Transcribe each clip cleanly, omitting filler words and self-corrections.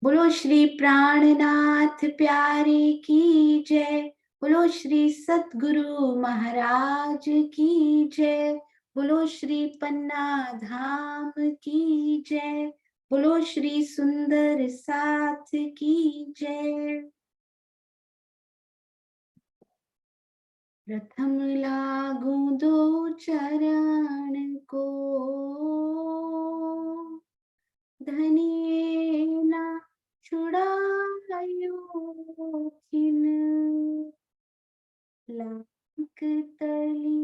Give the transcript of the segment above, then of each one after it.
बोलो श्री प्राणनाथ प्यारे की जय। बोलो श्री सतगुरु महाराज की जय। बोलो श्री पन्ना धाम की जय। बोलो श्री सुंदर साथ की जय। प्रथम लागू दो चरण को, धनिये ना छुड़ायो खिन। लाख तली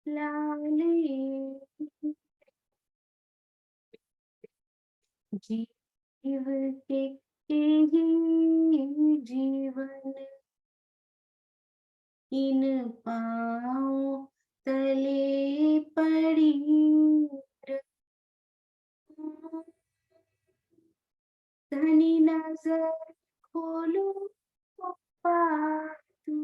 लाले जीव के ही जीवन, इन पाँव तले पड़ी रहूं। धनी नजर खोलो तो पातू,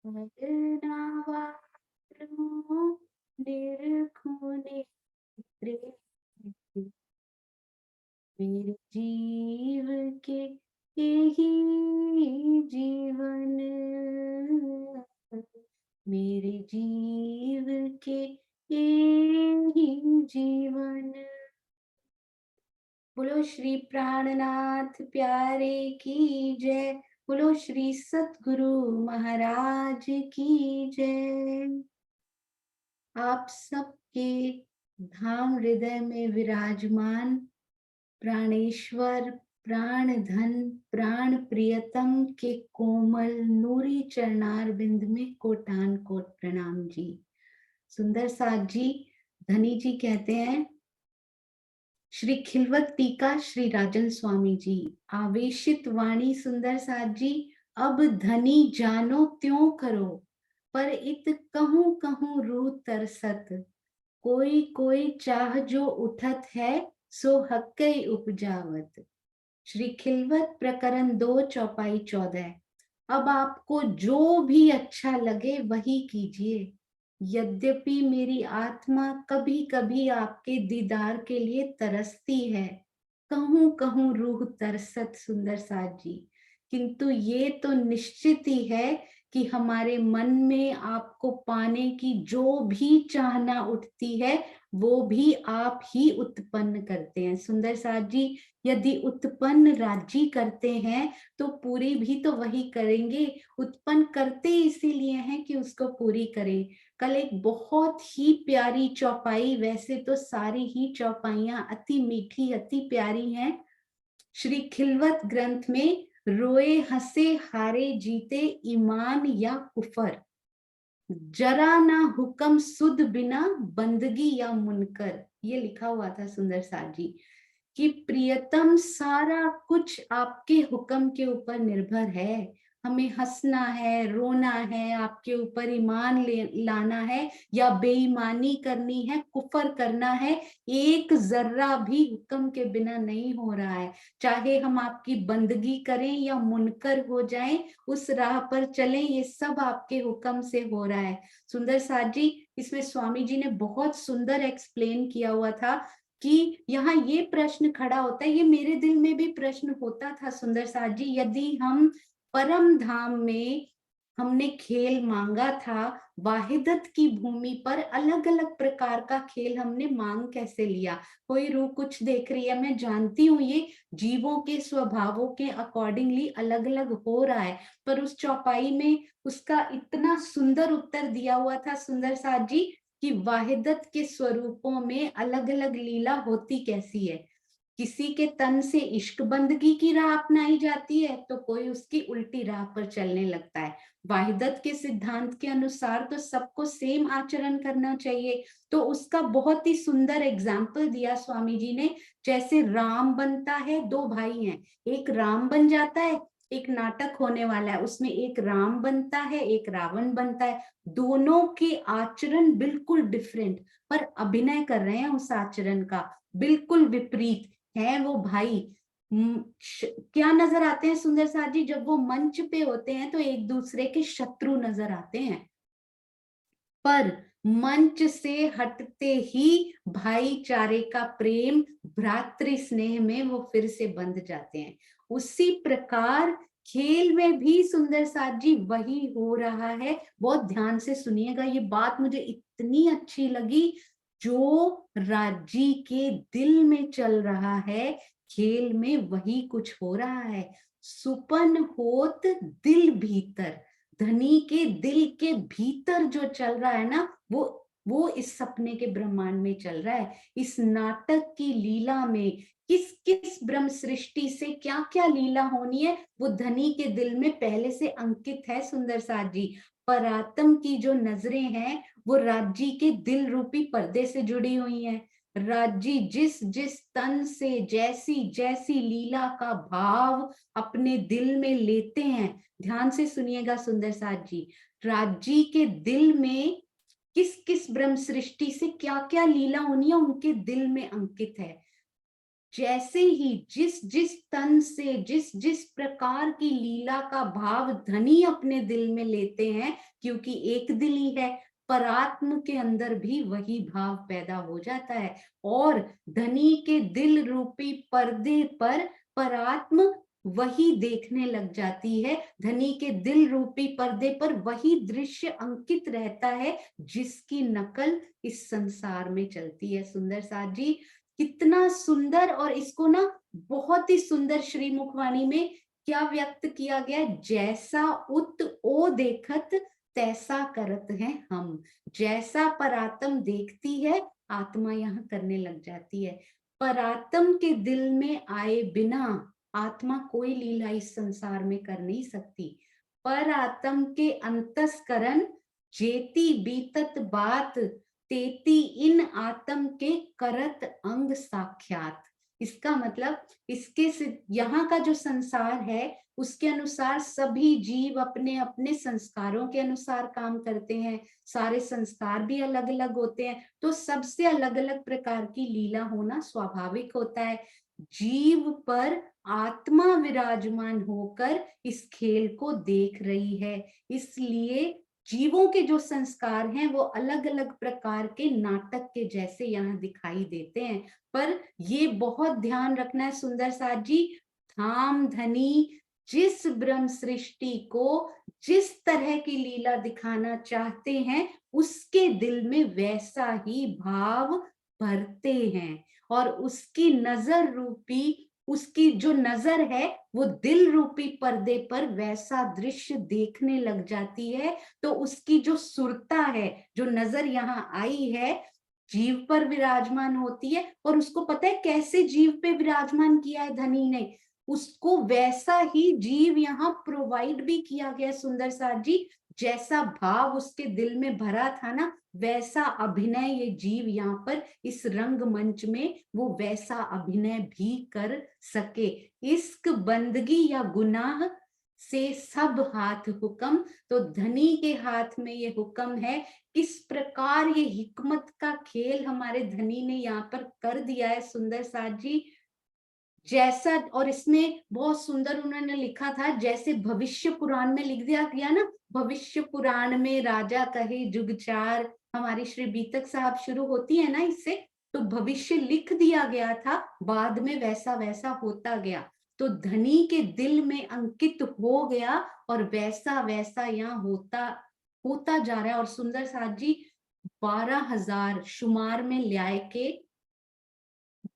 वरना वालों निरखूं नेत्रे। मेरे जीव के यही जीवन, मेरे जीव के यही जीवन। बोलो श्री प्राणनाथ प्यारे की जय। बोलो श्री सतगुरु महाराज की जय। आप सबके धाम हृदय में विराजमान प्राणेश्वर, प्राण धन, प्राण प्रियतम के कोमल नूरी चरणार बिंद में कोटान कोट प्रणाम जी। सुंदर साथ जी, धनी जी कहते हैं, श्री खिलवत टीका श्री राजन स्वामी जी। आवेशित वाणी सुंदर साथ जी, अब धनी जानो त्यों करो, पर इत कहूं कहूं रूह तरसत। कोई कोई चाह जो उठत है, सो हक्के उपजावत। श्री खिलवत प्रकरण 2 चौपाई 14। अब आपको जो भी अच्छा लगे वही कीजिए। यद्यपि मेरी आत्मा कभी कभी आपके दीदार के लिए तरसती है, कहूं कहूं रूह तरसत सुंदर साथ जी, किंतु ये तो निश्चित ही है कि हमारे मन में आपको पाने की जो भी चाहना उठती है वो भी आप ही उत्पन्न करते हैं सुंदर साथ जी। यदि उत्पन्न राजी करते हैं तो पूरी भी तो वही करेंगे। उत्पन्न करते इसीलिए हैं कि उसको पूरी करें। कल एक बहुत ही प्यारी चौपाई, वैसे तो सारी ही चौपाइयां अति मीठी अति प्यारी हैं, श्री खिलवत ग्रंथ में, रोए हंसे हारे जीते ईमान या कुफर, जरा ना हुक्म सुध बिना बंदगी या मुनकर। ये लिखा हुआ था सुंदर साथ जी कि प्रियतम सारा कुछ आपके हुक्म के ऊपर निर्भर है। हमें हंसना है, रोना है, आपके ऊपर ईमान लाना है या बेईमानी करनी है, कुफर करना है, एक जर्रा भी हुक्म के बिना नहीं हो रहा है। चाहे हम आपकी बंदगी करें या मुनकर हो जाएं, उस राह पर चलें, ये सब आपके हुक्म से हो रहा है। सुंदर साथ जी, इसमें स्वामी जी ने बहुत सुंदर एक्सप्लेन किया हुआ था कि यहाँ ये प्रश्न खड़ा होता है, ये मेरे दिल में भी प्रश्न होता था सुंदर साथ जी, यदि हम परम धाम में हमने खेल मांगा था, वाहिदत की भूमि पर अलग अलग प्रकार का खेल हमने मांग कैसे लिया। कोई रूह कुछ देख रही है, मैं जानती हूँ ये जीवों के स्वभावों के अकॉर्डिंगली अलग अलग हो रहा है, पर उस चौपाई में उसका इतना सुंदर उत्तर दिया हुआ था सुंदर साथ जी कि वाहिदत के स्वरूपों में अलग अलग लीला होती कैसी है। किसी के तन से इश्क बंदगी की राह अपनाई जाती है तो कोई उसकी उल्टी राह पर चलने लगता है। वाहिदत के सिद्धांत के अनुसार तो सबको सेम आचरण करना चाहिए। तो उसका बहुत ही सुंदर एग्जाम्पल दिया स्वामी जी ने, जैसे राम बनता है, दो भाई हैं, एक राम बन जाता है, एक नाटक होने वाला है उसमें एक राम बनता है एक रावण बनता है, दोनों के आचरण बिल्कुल डिफरेंट, पर अभिनय कर रहे हैं उस आचरण का, बिल्कुल विपरीत है वो भाई। क्या नजर आते हैं सुंदर साथ जी, जब वो मंच पे होते हैं तो एक दूसरे के शत्रु नजर आते हैं, पर मंच से हटते ही भाईचारे का प्रेम, भ्रातृ स्नेह में वो फिर से बंध जाते हैं। उसी प्रकार खेल में भी सुंदर साथ जी वही हो रहा है। बहुत ध्यान से सुनिएगा, ये बात मुझे इतनी अच्छी लगी। जो राजी के दिल में चल रहा है, खेल में वही कुछ हो रहा है। सुपन होत दिल भीतर, धनी के दिल के भीतर जो चल रहा है ना, वो इस सपने के ब्रह्मांड में चल रहा है। इस नाटक की लीला में किस किस ब्रह्म सृष्टि से क्या क्या लीला होनी है, वो धनी के दिल में पहले से अंकित है सुंदर साथ जी। परात्म की जो नजरें हैं वो राज्य के दिल रूपी पर्दे से जुड़ी हुई हैं। राज्य जिस जिस तन से जैसी जैसी लीला का भाव अपने दिल में लेते हैं, ध्यान से सुनिएगा सुंदर साथ जी, राज्य के दिल में किस किस ब्रह्म सृष्टि से क्या क्या लीला होनी है उनके दिल में अंकित है। जैसे ही जिस जिस तन से जिस जिस प्रकार की लीला का भाव धनी अपने दिल में लेते हैं, क्योंकि एक दिल ही है, परात्म के अंदर भी वही भाव पैदा हो जाता है। और धनी के दिल रूपी पर्दे पर परात्म वही देखने लग जाती है। धनी के दिल रूपी पर्दे पर वही दृश्य अंकित रहता है जिसकी नकल इस संसार में चलती है। सुंदर साथ जी कितना सुंदर, और इसको ना बहुत ही सुंदर श्री मुखवाणी में क्या व्यक्त किया गया, जैसा उत ओ देखत तैसा करत है हम। जैसा परात्म देखती है आत्मा यहाँ करने लग जाती है। परात्म के दिल में आए बिना आत्मा कोई लीला इस संसार में कर नहीं सकती। परात्म के अंतस्करण जेती बीतत बात, तेती इन आत्म के करत अंग साक्षात। इसका मतलब इसके यहाँ का जो संसार है उसके अनुसार सभी जीव अपने अपने संस्कारों के अनुसार काम करते हैं। सारे संस्कार भी अलग अलग होते हैं, तो सबसे अलग अलग प्रकार की लीला होना स्वाभाविक होता है। जीव पर आत्मा विराजमान होकर इस खेल को देख रही है, इसलिए जीवों के जो संस्कार हैं वो अलग अलग प्रकार के नाटक के जैसे यहाँ दिखाई देते हैं। पर ये बहुत ध्यान रखना है सुंदर साथ जी, धाम धनी जिस ब्रह्म सृष्टि को जिस तरह की लीला दिखाना चाहते हैं उसके दिल में वैसा ही भाव भरते हैं। और उसकी नजर रूपी, उसकी जो नजर है वो दिल रूपी पर्दे पर वैसा दृश्य देखने लग जाती है। तो उसकी जो सुरता है, जो नजर यहाँ आई है, जीव पर विराजमान होती है। और उसको पता है कैसे जीव पे विराजमान किया है धनी ने, उसको वैसा ही जीव यहाँ प्रोवाइड भी किया गया सुंदर साथ जी। जैसा भाव उसके दिल में भरा था ना, वैसा अभिनय ये जीव यहाँ पर इस रंग मंच में वो वैसा अभिनय भी कर सके। इश्क बंदगी या गुनाह से सब हाथ हुक्म, तो धनी के हाथ में ये हुक्म है। किस प्रकार ये हिकमत का खेल हमारे धनी ने यहाँ पर कर दिया है सुंदर साथ जी। जैसा, और इसमें बहुत सुंदर उन्होंने लिखा था, जैसे भविष्य पुराण में लिख दिया गया ना, भविष्य पुराण में राजा कहे जुग चार, हमारी श्री बीतक साहब शुरू होती है ना इससे, तो भविष्य लिख दिया गया था, बाद में वैसा वैसा होता गया। तो धनी के दिल में अंकित हो गया और वैसा वैसा यहाँ होता होता जा रहा है। और सुंदर साथ जी 12,000 शुमार में ल्याय के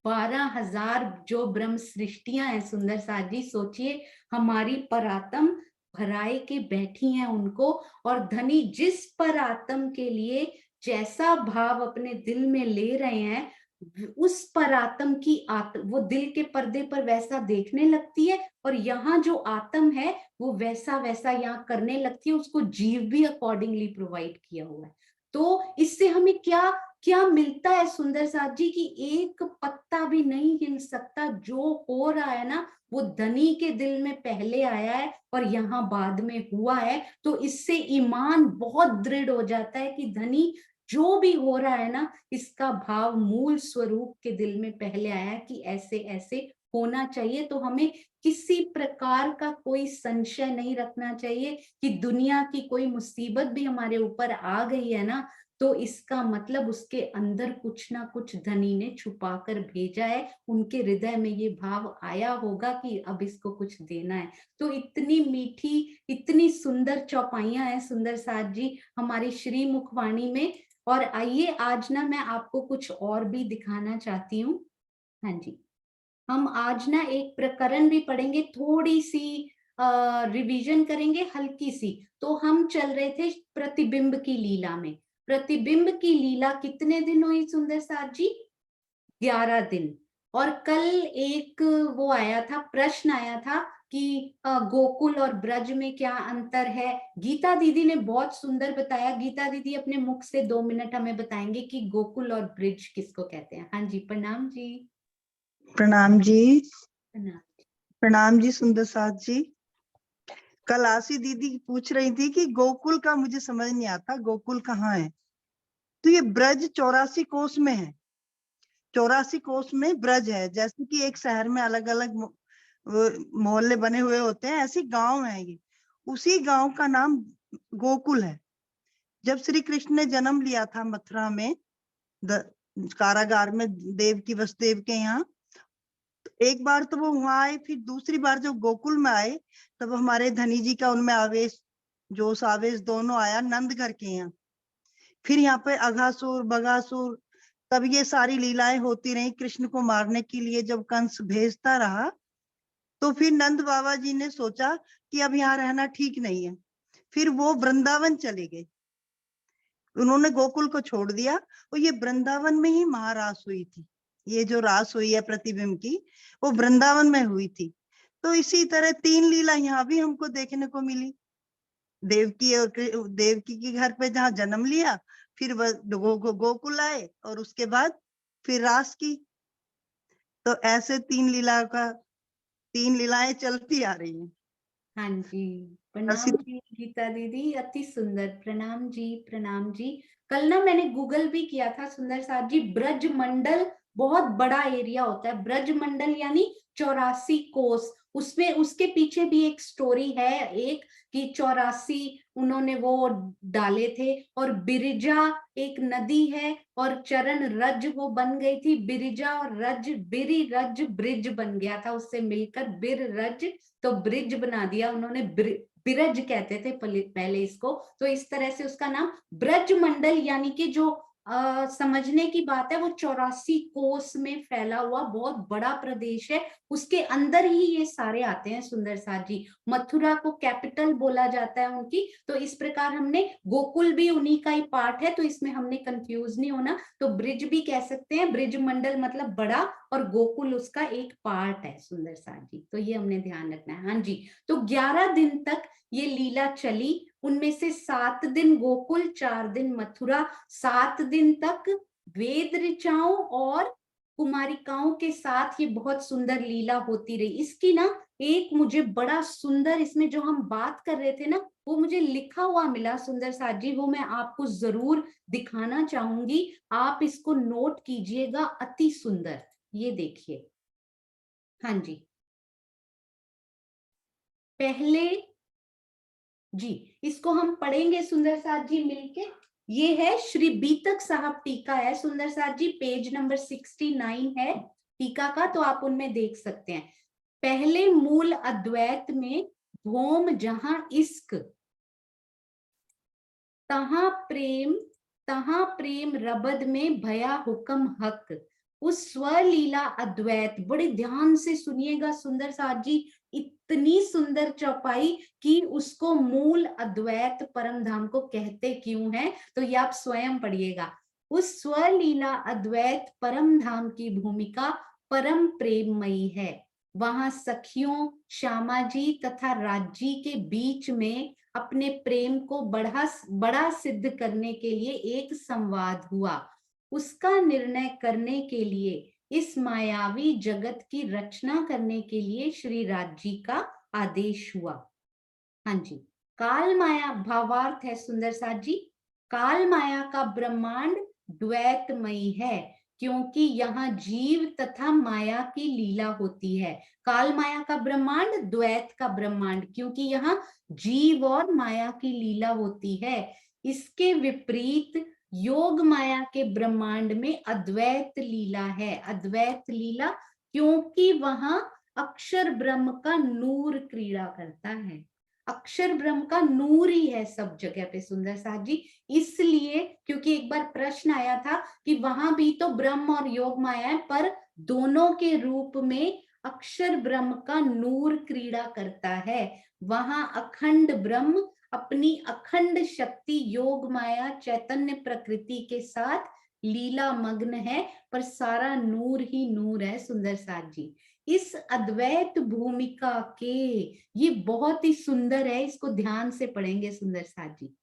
12,000 जो ब्रह्म सृष्टियां हैं सुंदर साथ जी, सोचिए हमारी परात्म भराए के बैठी हैं उनको। और धनी जिस परात्म के लिए जैसा भाव अपने दिल में ले रहे हैं, उस परात्म की वो दिल के पर्दे पर वैसा देखने लगती है। और यहाँ जो आत्म है वो वैसा वैसा यहाँ करने लगती है, उसको जीव भी अकॉर्डिंगली प्रोवाइड किया हुआ है। तो इससे हमें क्या क्या मिलता है सुंदर साथ जी, की एक पत्ता भी नहीं हिल सकता। जो हो रहा है ना वो धनी के दिल में पहले आया है और यहाँ बाद में हुआ है। तो इससे ईमान बहुत दृढ़ हो जाता है कि धनी जो भी हो रहा है ना, इसका भाव मूल स्वरूप के दिल में पहले आया कि ऐसे ऐसे होना चाहिए। तो हमें किसी प्रकार का कोई संशय नहीं रखना चाहिए कि दुनिया की कोई मुसीबत भी हमारे ऊपर आ गई है ना, तो इसका मतलब उसके अंदर कुछ ना कुछ धनी ने छुपा कर भेजा है, उनके हृदय में ये भाव आया होगा कि अब इसको कुछ देना है। तो इतनी मीठी, इतनी सुंदर चौपाइयां हैं सुंदर साथ जी हमारी श्री मुखवाणी में। और आइए आज ना मैं आपको कुछ और भी दिखाना चाहती हूँ। हाँ जी, हम आज ना एक प्रकरण भी पढ़ेंगे, थोड़ी सी रिवीजन करेंगे हल्की सी। तो हम चल रहे थे प्रतिबिंब की लीला में। प्रतिबिंब की लीला कितने दिन हुई सुंदर साथ जी? 11 दिन। और कल एक वो आया था, प्रश्न आया था कि गोकुल और ब्रज में क्या अंतर है। गीता दीदी ने बहुत सुंदर बताया। गीता दीदी अपने मुख से 2 मिनट हमें बताएंगे कि गोकुल और ब्रिज किसको कहते हैं। हाँ जी, प्रणाम जी। प्रणाम जी। प्रणाम। प्रणाम जी सुंदर साथ जी। कल आशी दीदी पूछ रही थी कि गोकुल का मुझे समझ नहीं आता, गोकुल कहाँ है। तो ये ब्रज 84 कोस में है। 84 कोस में ब्रज है। जैसे कि एक शहर में अलग अलग मोहल्ले बने हुए होते हैं, ऐसे गांव है ये। उसी गांव का नाम गोकुल है। जब श्री कृष्ण ने जन्म लिया था मथुरा में, कारागार में, देवकी वसुदेव के यहाँ, एक बार तो वो वहां आए, फिर दूसरी बार जब गोकुल में आए तब हमारे धनी जी का उनमें आवेश, जोश आवेश दोनों आया नंद घर के यहाँ। फिर यहाँ पे अघासुर बगासुर, तब ये सारी लीलाएं होती रही कृष्ण को मारने के लिए। जब कंस भेजता रहा तो फिर नंद बाबा जी ने सोचा कि अब यहाँ रहना ठीक नहीं है, फिर वो वृंदावन चले गए। उन्होंने गोकुल को छोड़ दिया और ये वृंदावन में ही महारास हुई थी। ये जो रास हुई है प्रतिबिंब की, वो वृंदावन में हुई थी। तो इसी तरह 3 लीला यहाँ भी हमको देखने को मिली। देवकी और देवकी के घर पे जहाँ जन्म लिया, फिर गोकुल आए और उसके बाद फिर रास की। तो ऐसे 3 लीलाएं चलती आ रही हैं। हाँ जी, प्रणाम जी गीता दीदी, अति सुंदर। प्रणाम जी, प्रणाम जी। कल ना मैंने गूगल भी किया था सुंदर साथ जी। ब्रज मंडल बहुत बड़ा एरिया होता है। ब्रज मंडल यानी 84 कोस। उसमें उसके पीछे भी एक स्टोरी है, एक कि 84 उन्होंने वो डाले थे। और बिरिजा एक नदी है और चरण रज वो बन गई थी। बिरिजा और रज, बिरि रज ब्रिज बन गया था उससे मिलकर, बिर रज तो ब्रिज बना दिया उन्होंने। बिरज कहते थे पहले इसको। तो इस तरह से उसका नाम ब्रज मंडल, यानी कि जो समझने की बात है, वो 84 कोस में फैला हुआ बहुत बड़ा प्रदेश है। उसके अंदर ही ये सारे आते हैं सुंदर साथ जी। मथुरा को कैपिटल बोला जाता है उनकी। तो इस प्रकार हमने गोकुल भी उन्हीं का ही पार्ट है, तो इसमें हमने कंफ्यूज नहीं होना। तो ब्रिज भी कह सकते हैं, ब्रिज मंडल मतलब बड़ा, और गोकुल उसका एक पार्ट है सुंदर साथ जी। तो ये हमने ध्यान रखना है। हाँ जी, तो 11 दिन तक ये लीला चली। उनमें से 7 दिन गोकुल, 4 दिन मथुरा। 7 दिन तक वेद ऋचाओं और कुमारिकाओं के साथ ये बहुत सुंदर लीला होती रही। इसकी ना एक मुझे बड़ा सुंदर, इसमें जो हम बात कर रहे थे ना, वो मुझे लिखा हुआ मिला सुंदर साथ जी, वो मैं आपको जरूर दिखाना चाहूंगी। आप इसको नोट कीजिएगा, अति सुंदर। ये देखिए। हाँ जी, पहले जी इसको हम पढ़ेंगे सुंदर साथ जी मिलके। ये है श्री बीतक साहब टीका है सुंदर साथ जी, पेज नंबर 69 है टीका का, तो आप उनमें देख सकते हैं। पहले मूल अद्वैत में भोम जहां इश्क, तहां प्रेम रबद में भया हुक्म हक। उस स्वलीला अद्वैत, बड़े ध्यान से सुनिएगा सुंदर साथ जी, इतनी सुंदर चौपाई कि उसको मूल अद्वैत परम धाम को कहते क्यों है, तो ये आप स्वयं पढ़िएगा। उस स्वलीला अद्वैत परम धाम की भूमिका परम प्रेममयी है। वहां सखियों श्यामा जी तथा राजी के बीच में अपने प्रेम को बड़ा सिद्ध करने के लिए एक संवाद हुआ। उसका निर्णय करने के लिए, इस मायावी जगत की रचना करने के लिए श्री राजी का आदेश हुआ। हाँ जी, काल माया भावार्थ है सुंदर साथ जी। काल माया का ब्रह्मांड द्वैतमयी है, क्योंकि यहाँ जीव तथा माया की लीला होती है। काल माया का ब्रह्मांड द्वैत का ब्रह्मांड, क्योंकि यहाँ जीव और माया की लीला होती है। इसके विपरीत योग माया के ब्रह्मांड में अद्वैत लीला है। अद्वैत लीला क्योंकि वहां अक्षर ब्रह्म का नूर क्रीड़ा करता है। अक्षर ब्रह्म का नूर ही है सब जगह पे सुंदर साथ जी। इसलिए क्योंकि एक बार प्रश्न आया था कि वहां भी तो ब्रह्म और योग माया है, पर दोनों के रूप में अक्षर ब्रह्म का नूर क्रीड़ा करता है। वहां अखंड ब्रह्म अपनी अखंड शक्ति योग माया चैतन्य प्रकृति के साथ लीला मग्न है, पर सारा नूर ही नूर है सुंदर साथ जी। इस अद्वैत भूमिका के, ये बहुत ही सुंदर है, इसको ध्यान से पढ़ेंगे सुंदर साथ जी।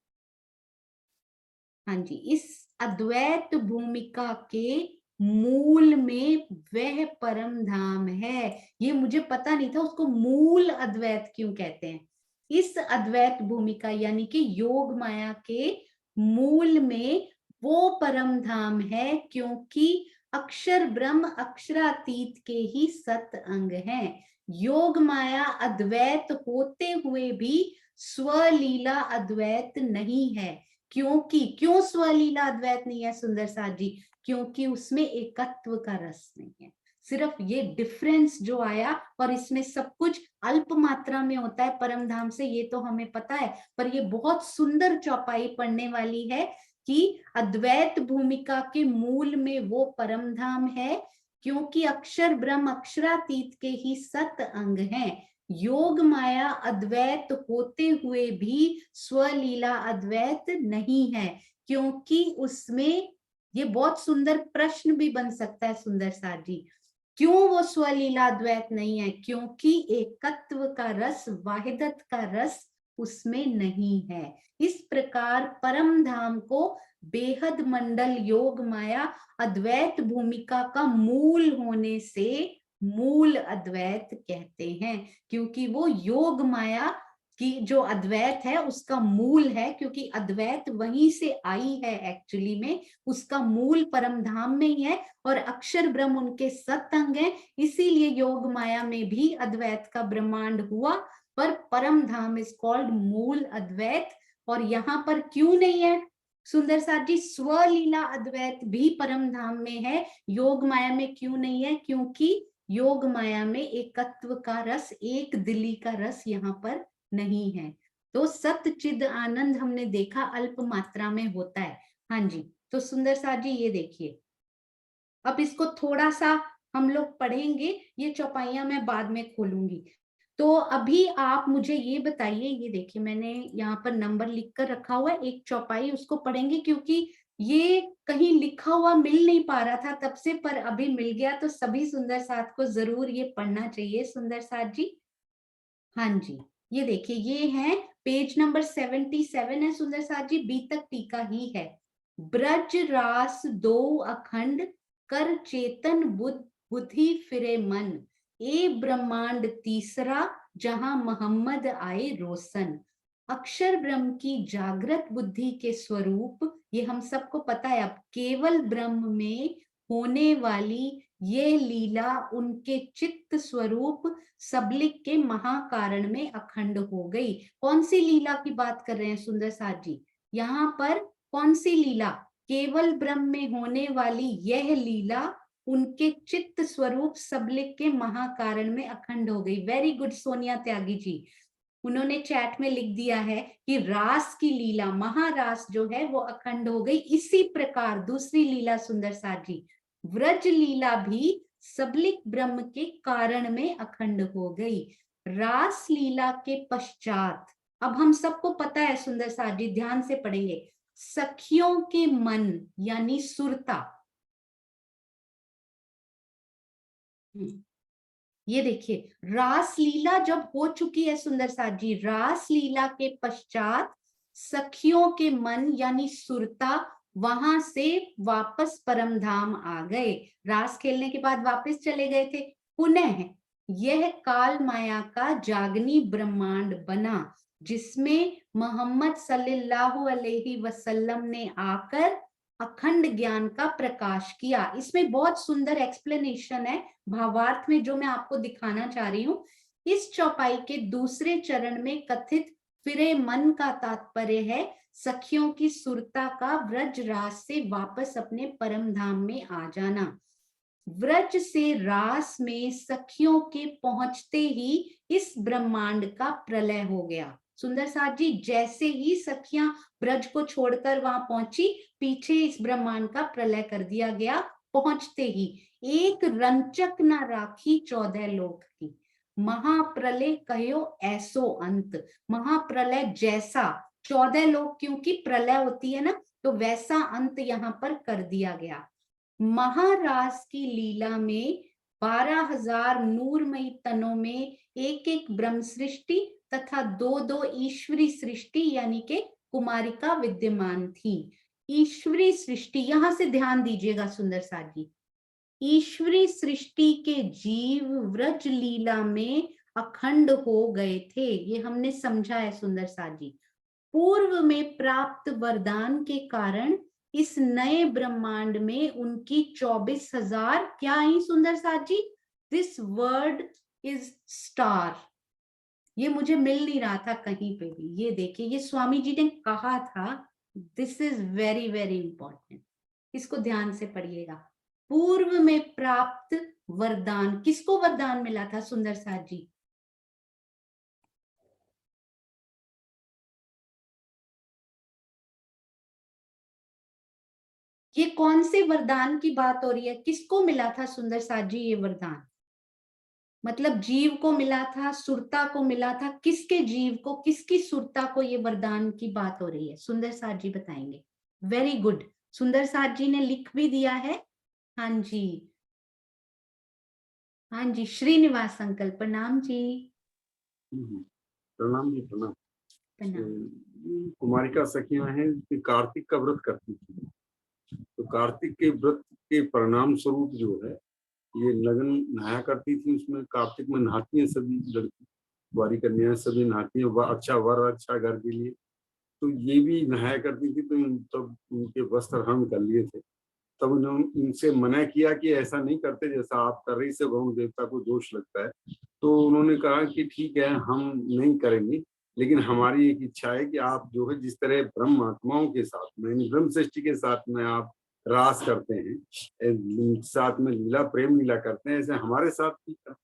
हाँ जी, इस अद्वैत भूमिका के मूल में वह परम धाम है। ये मुझे पता नहीं था उसको मूल अद्वैत क्यों कहते हैं। इस अद्वैत भूमिका यानी कि योग माया के मूल में वो परम धाम है, क्योंकि अक्षर ब्रह्म अक्षरातीत के ही सत अंग हैं। योग माया अद्वैत होते हुए भी स्वलीला अद्वैत नहीं है। क्यों स्वलीला अद्वैत नहीं है सुंदर साथ जी? क्योंकि उसमें एकत्व का रस नहीं है। सिर्फ ये डिफरेंस जो आया, और इसमें सब कुछ अल्प मात्रा में होता है परम धाम से, ये तो हमें पता है, पर ये बहुत सुंदर चौपाई पढ़ने वाली है कि अद्वैत भूमिका के मूल में वो परम धाम है, क्योंकि अक्षर ब्रह्म अक्षरातीत के ही सत अंग हैं। योग माया अद्वैत होते हुए भी स्वलीला अद्वैत नहीं है, क्योंकि उसमें, ये बहुत सुंदर प्रश्न भी बन सकता है सुंदर साथ जी, क्यों वो स्वलीला अद्वैत नहीं है? क्योंकि एकत्व का रस, वाहिदत का रस उसमें नहीं है। इस प्रकार परम धाम को बेहद मंडल योग माया अद्वैत भूमिका का मूल होने से मूल अद्वैत कहते हैं, क्योंकि वो योग माया की जो अद्वैत है उसका मूल है, क्योंकि अद्वैत वहीं से आई है एक्चुअली में, उसका मूल परम धाम में ही है, और अक्षर ब्रह्म उनके सतअंग है। इसीलिए योग माया में भी अद्वैत का ब्रह्मांड हुआ, पर परम धाम इज कॉल्ड मूल अद्वैत। और यहाँ पर क्यों नहीं है सुंदर साथ जी? स्वलीला अद्वैत भी परम धाम में है, योग माया में क्यों नहीं है? क्योंकि योग माया में एकत्व का रस, एक दिली का रस यहाँ पर नहीं है। तो सत चिद आनंद हमने देखा अल्प मात्रा में होता है। हाँ जी, तो सुंदर साथ जी ये देखिए, अब इसको थोड़ा सा हम लोग पढ़ेंगे, ये चौपाइयां मैं बाद में खोलूंगी। तो अभी आप मुझे ये बताइए, ये देखिए मैंने यहाँ पर नंबर लिख कर रखा हुआ है, एक चौपाई उसको पढ़ेंगे, क्योंकि ये कहीं लिखा हुआ मिल नहीं पा रहा था तब से, पर अभी मिल गया, तो सभी सुंदर साथ को जरूर ये पढ़ना चाहिए सुंदर साथ जी। हाँ जी, ये देखिए, ये है पेज नंबर 77 है सुंदर साथ जी, बी तक टीका ही है। ब्रज रास दो अखंड कर चेतन बुद्धि फिरे मन, ए ब्रह्मांड तीसरा जहां मोहम्मद आए रोशन। अक्षर ब्रह्म की जागृत बुद्धि के स्वरूप, ये हम सबको पता है, अब केवल ब्रह्म में होने वाली ये लीला उनके चित्त स्वरूप सबलिक के महाकारण में अखंड हो गई। कौन सी लीला की बात कर रहे हैं सुंदर साथ जी? यहाँ पर कौन सी लीला? केवल ब्रह्म में होने वाली यह लीला उनके चित्त स्वरूप सबलिक के महाकारण में अखंड हो गई। वेरी गुड सोनिया त्यागी जी, उन्होंने चैट में लिख दिया है कि रास की लीला, महारास जो है वो अखंड हो गई। इसी प्रकार दूसरी लीला सुंदर साथ जी, व्रज लीला भी सबलिक ब्रह्म के कारण में अखंड हो गई। रास लीला के पश्चात, अब हम सबको पता है सुंदर साथ जी, ध्यान से पढ़ेंगे, सखियों के मन यानी सुरता, ये देखिए रास लीला जब हो चुकी है सुंदर साथ जी, रास लीला के पश्चात सखियों के मन यानी सुरता वहां से वापस परम धाम आ गए। रास खेलने के बाद वापस चले गए थे। पुनः यह काल माया का जागनी ब्रह्मांड बना, जिसमें मोहम्मद सल्लल्लाहु अलैहि वसल्लम ने आकर अखंड ज्ञान का प्रकाश किया। इसमें बहुत सुंदर एक्सप्लेनेशन है भावार्थ में, जो मैं आपको दिखाना चाह रही हूँ। इस चौपाई के दूसरे चरण में कथित फिरे मन का तात्पर्य है सखियों की सुरता का व्रज रास से वापस अपने परम धाम में आ जाना। व्रज से रास में सखियों के पहुंचते ही इस ब्रह्मांड का प्रलय हो गया। सुंदर साथ जी, जैसे ही सखियां ब्रज को छोड़कर वहां पहुंची, पीछे इस ब्रह्मांड का प्रलय कर दिया गया। पहुंचते ही एक रंचक न राखी 14 लोक की। महाप्रलय कहो ऐसो अंत। महाप्रलय जैसा 14 लोक क्योंकि प्रलय होती है ना, तो वैसा अंत यहाँ पर कर दिया गया। महारास की लीला में 12,000 नूरमयी तनों में एक एक ब्रह्म सृष्टि तथा दो दो ईश्वरी सृष्टि यानी के कुमारिका विद्यमान थी। ईश्वरी सृष्टि, यहां से ध्यान दीजिएगा सुंदर साथ जी, ईश्वरी सृष्टि के जीव व्रज लीला में अखंड हो गए थे। ये हमने समझा है सुंदर साथ जी। पूर्व में प्राप्त वरदान के कारण इस नए ब्रह्मांड में उनकी 24,000 क्या आई सुंदर साथ जी? This word is star. ये मुझे मिल नहीं रहा था कहीं पे भी। ये देखिए, ये स्वामी जी ने कहा था। This is very very important, इसको ध्यान से पढ़िएगा। पूर्व में प्राप्त वरदान, किसको वरदान मिला था सुंदर साथ जी? ये कौन से वरदान की बात हो रही है? किसको मिला था सुंदर साथ जी ये वरदान? मतलब जीव को मिला था, सुरता को मिला था, किसके जीव को, किसकी सुरता को ये वरदान की बात हो रही है? सुंदर साथ जी बताएंगे। वेरी गुड, सुंदर साथ जी ने लिख भी दिया है। हाँ जी, हाँ जी, श्रीनिवास अंकल प्रणाम जी। प्रणाम जी, प्रणाम। प्रणाम। कुमारिका सखियां हैं कि कार्तिक का व्रत करती थी, तो कार्तिक के व्रत के परिणाम स्वरूप जो है ये लगन नहाया करती थी। उसमें कार्तिक में नहाती हैं सभी लड़की, कुंवारी कन्याएं सभी नहाती हैं, अच्छा वर अच्छा घर के लिए। तो ये भी नहाया करती थी, तो तब उनके वस्त्र हरण कर लिए थे। तब उन्होंने इनसे मना किया कि ऐसा नहीं करते जैसा आप कर रही, से वरुण देवता को दोष लगता है। तो उन्होंने कहा कि ठीक है, हम नहीं करेंगे, लेकिन हमारी एक इच्छा है कि आप जो है जिस तरह ब्रह्म आत्माओं के साथ में, ब्रह्म सृष्टि के साथ में आप रास करते हैं, साथ में लीला प्रेम लीला करते हैं, ऐसे हमारे साथ भी करें।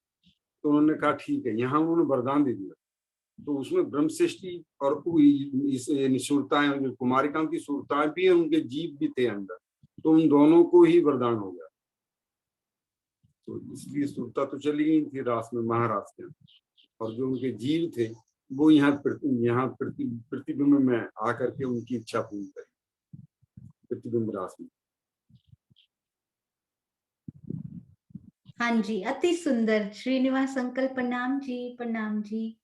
तो उन्होंने कहा ठीक है, यहाँ उन्होंने वरदान दे दिया। तो उसमें ब्रह्म सृष्टि और इस सुरताएं, जो कुमारिकाओं की सुरताएं भी है, उनके जीव भी थे अंदर, तो उन दोनों को ही वरदान हो गया। तो इसलिए सुरता तो चली गई थी रास में, महारास के, और जो उनके जीव थे वो यहाँ प्रतिबिंब में आकर के उनकी इच्छा पूरी करी, प्रतिबिंब रास में। हाँ जी, अति सुंदर। श्रीनिवास अंकल प्रणाम जी, प्रणाम जी।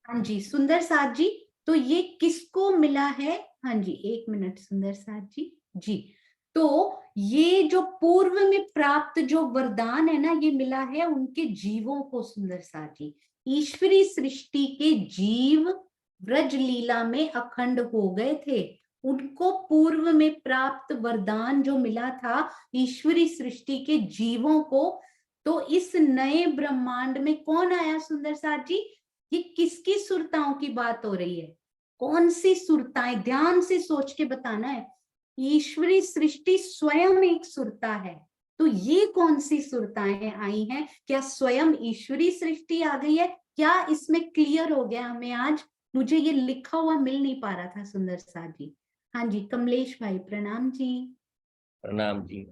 हाँ जी सुंदर साथ जी, तो ये किसको मिला है? हाँ जी, एक मिनट सुंदर साथ जी। जी, तो ये जो पूर्व में प्राप्त जो वरदान है ना, ये मिला है उनके जीवों को सुंदर साथ जी। ईश्वरी सृष्टि के जीव व्रज लीला में अखंड हो गए थे। उनको पूर्व में प्राप्त वरदान जो मिला था ईश्वरी सृष्टि के जीवों को, तो इस नए ब्रह्मांड में कौन आया सुंदर साथ जी? ये किसकी सुरताओं की बात हो रही है? कौन सी सुरताएं? ध्यान से सोच के बताना है। ईश्वरी सृष्टि स्वयं एक सुरता है, तो ये कौन सी सुरताएं आई हैं? क्या स्वयं ईश्वरी सृष्टि आ गई है? क्या इसमें क्लियर हो गया हमें आज? मुझे ये लिखा हुआ मिल नहीं पा रहा था सुंदर साथ जी। हाँ जी, कमलेश भाई प्रणाम जी। प्रणाम जी।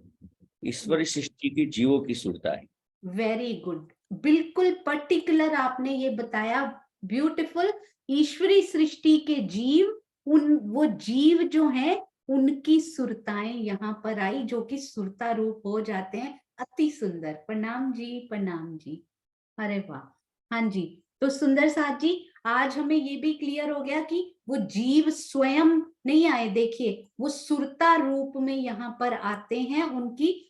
ईश्वरी सृष्टि की जीवों की सुरता है। वेरी गुड, बिल्कुल पर्टिकुलर आपने ये बताया, ब्यूटीफुल। ईश्वरी सृष्टि के जीव, वो जीव जो हैं उनकी सुरताएं यहाँ पर आई, जो कि सुरता रूप हो जाते हैं। अति सुंदर, प्रणाम जी, प्रणाम जी। अरे वाह, हाँ जी। तो सुंदर साथ जी, आज हमें ये भी क्लियर हो गया कि वो जीव स्वयं नहीं आए, देखिए वो सुरता रूप में यहाँ पर आते हैं। उनकी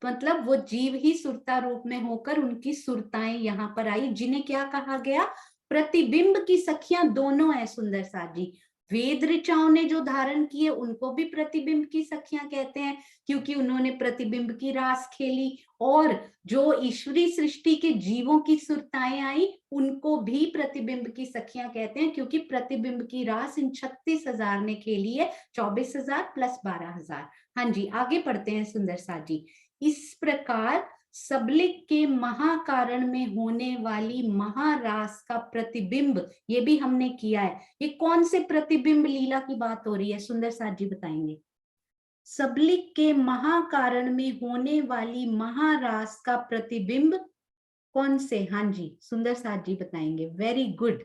मतलब वो जीव ही सुरता रूप में होकर उनकी सुरताएं यहाँ पर आई, जिन्हें क्या कहा गया? प्रतिबिंब की सखियां दोनों है सुंदर साथ जी। वेद ऋचाओं ने जो धारण किए उनको भी प्रतिबिंब की सखियां कहते हैं, क्योंकि उन्होंने प्रतिबिंब की रास खेली। और जो ईश्वरी सृष्टि के जीवों की सुरताएं आई उनको भी प्रतिबिंब की सखियां कहते हैं, क्योंकि प्रतिबिंब की रास इन 36,000 ने खेली है, 24,000 प्लस 12,000। हाँ जी, आगे पढ़ते हैं सुंदर साथ जी। इस प्रकार सबलिक के महाकारण में होने वाली महारास का प्रतिबिंब, ये भी हमने किया है। ये कौन से प्रतिबिंब लीला की बात हो रही है, सुंदर साथ जी बताएंगे। सबलिक के महाकारण में होने वाली महारास का प्रतिबिंब कौन से? हाँ जी, सुंदर साथ जी बताएंगे। Very good.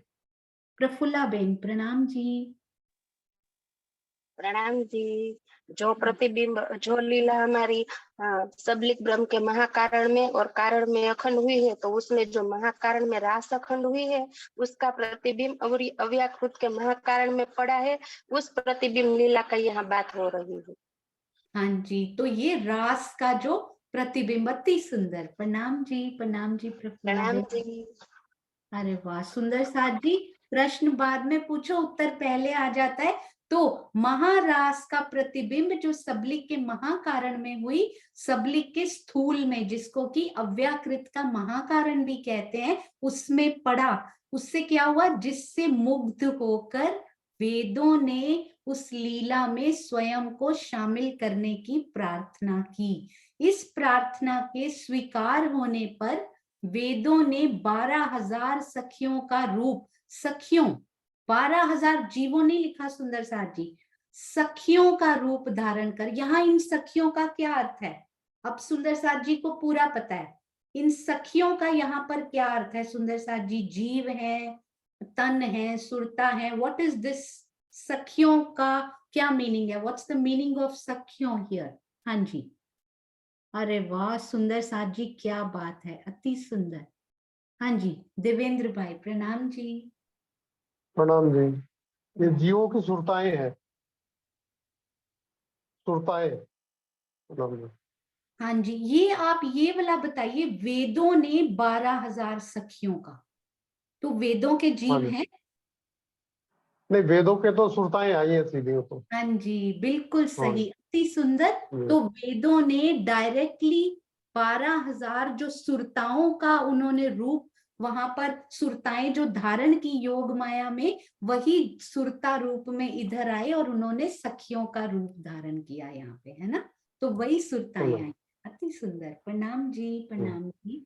प्रफुल्ला बेन प्रणाम जी। प्रणाम जी। जो प्रतिबिंब, जो लीला हमारी सबलिक ब्रह्म के महाकारण में और कारण में अखंड हुई है, तो उसमें जो महाकारण में रास अखंड हुई है उसका प्रतिबिंब अव्याकृत के महाकारण में पड़ा है, उस प्रतिबिंब लीला का यहाँ बात हो रही है। हाँ जी, तो ये रास का जो प्रतिबिंब, अति सुंदर। प्रणाम जी, प्रणाम जी प्रफुल्ला प्रणाम बेन। जी। अरे वाह, सुंदर साथ जी। प्रश्न बाद में पूछो, उत्तर पहले आ जाता है। तो महारास का प्रतिबिंब जो सबलिक के महाकारण में हुई, सबलिक के स्थूल में, जिसको कि अव्याकृत का महाकारण भी कहते हैं, उसमें पड़ा। उससे क्या हुआ? जिससे मुग्ध होकर वेदों ने उस लीला में स्वयं को शामिल करने की प्रार्थना की। इस प्रार्थना के स्वीकार होने पर वेदों ने 12,000 सखियों का रूप, सखियों, 12,000 जीवों ने लिखा सुंदर साथ जी, सखियों का रूप धारण कर। यहाँ इन सखियों का क्या अर्थ है? अब सुंदर साथ जी को पूरा पता है। इन सखियों का यहाँ पर क्या अर्थ है सुंदर साथ जी? जीव है, तन है, सुरता है। What is this? सखियों का क्या मीनिंग है? व्हाट्स द मीनिंग ऑफ सखियों हियर? हाँ जी, अरे वाह सुंदर साथ जी, क्या बात है, अति सुंदर। हाँ जी, देवेंद्र भाई प्रणाम जी। प्रणाम जी। ये जीवों की सुरताएं हैं, सुरताएं। प्रणाम जी। हाँ जी, ये आप ये वाला बताइए, वेदों ने 12,000 सखियों का, तो वेदों के हाँ जीव जी। हैं? नहीं, वेदों के तो सुरताएं आई हैं सीधी, वो तो। हाँ जी, बिल्कुल हाँ सही, अति सुंदर। जी। तो वेदों ने डायरेक्टली 12,000 जो सुरताओं का उन्होंने रूप, वहां पर सुरताएं जो धारण की योग माया में, वही सुरता रूप में इधर आए और उन्होंने सखियों का रूप धारण किया यहाँ पे, है ना? तो वही सुरताएं आई। अति सुंदर। प्रणाम जी, प्रणाम जी।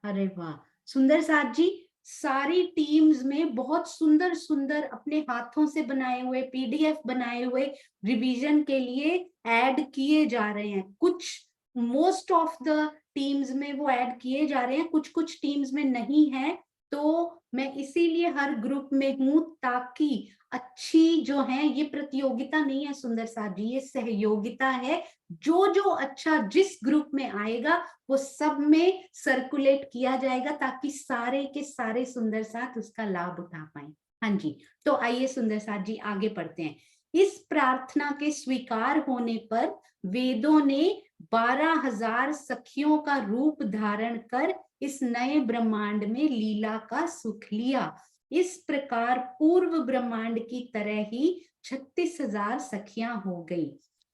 अरे वाह सुंदर साथ जी, सारी टीम्स में बहुत सुंदर सुंदर अपने हाथों से बनाए हुए पीडीएफ बनाए हुए रिवीजन के लिए ऐड किए जा रहे हैं। कुछ, मोस्ट ऑफ द टीम्स में वो ऐड किए जा रहे हैं, कुछ कुछ टीम्स में नहीं है। तो मैं इसीलिए हर ग्रुप में हूं, ताकि अच्छी जो है, ये प्रतियोगिता नहीं है सुंदर साथ जी, ये सहयोगिता है। जो जो अच्छा जिस ग्रुप में आएगा वो सब में सर्कुलेट किया जाएगा, ताकि सारे के सारे सुंदर साथ उसका लाभ उठा पाए। हाँ जी, तो आइए सुंदर साथ जी आगे पढ़ते हैं। इस प्रार्थना के स्वीकार होने पर वेदों ने 12,000 सखियों का रूप धारण कर इस नए ब्रह्मांड में लीला का सुख लिया। इस प्रकार पूर्व ब्रह्मांड की तरह ही 36,000 सखियां हो गई।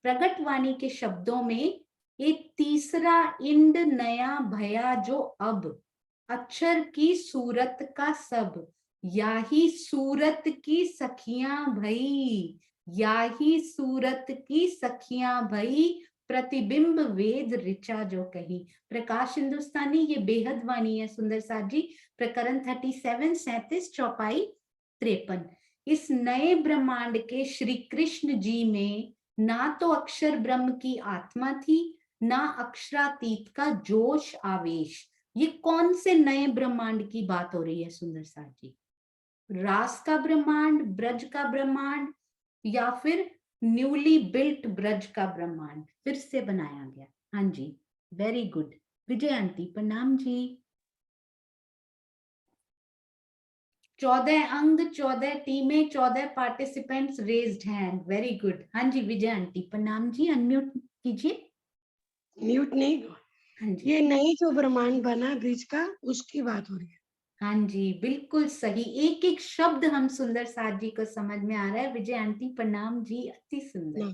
प्रगट वाणी के शब्दों में एक तीसरा इंड नया भया, जो अब अक्षर की सूरत का सब, या ही सूरत की सखियां भई, या ही सूरत की सखियां भई, प्रतिबिंब वेद ऋचा जो कही। प्रकाश हिंदुस्तानी, ये बेहद वाणी है सुंदर साथ जी, प्रकरण 37, 37, चौपाई 53। इस नए ब्रह्मांड के श्री कृष्ण जी में ना तो अक्षर ब्रह्म की आत्मा थी, ना अक्षरातीत का जोश आवेश। ये कौन से नए ब्रह्मांड की बात हो रही है सुंदर साथ जी? रास का ब्रह्मांड, ब्रज का ब्रह्मांड, या फिर न्यूली बिल्ट ब्रज का ब्रह्मांड फिर से बनाया गया? हाँ जी, वेरी गुड। विजय आंटी प्रणाम जी। 14 अंग, 14 टीमें, 14 participants raised hand. Very good. हाँ जी विजय आंटी प्रणाम जी, अनम्यूट कीजिए। म्यूट नहीं। हाँ जी, ये नई जो ब्रह्मांड बना ब्रिज का, उसकी बात हो रही है। हाँ जी, बिल्कुल सही, एक एक शब्द हम सुंदर साथ जी को समझ में आ रहा है। विजय आंटी प्रणाम जी, अति सुंदर।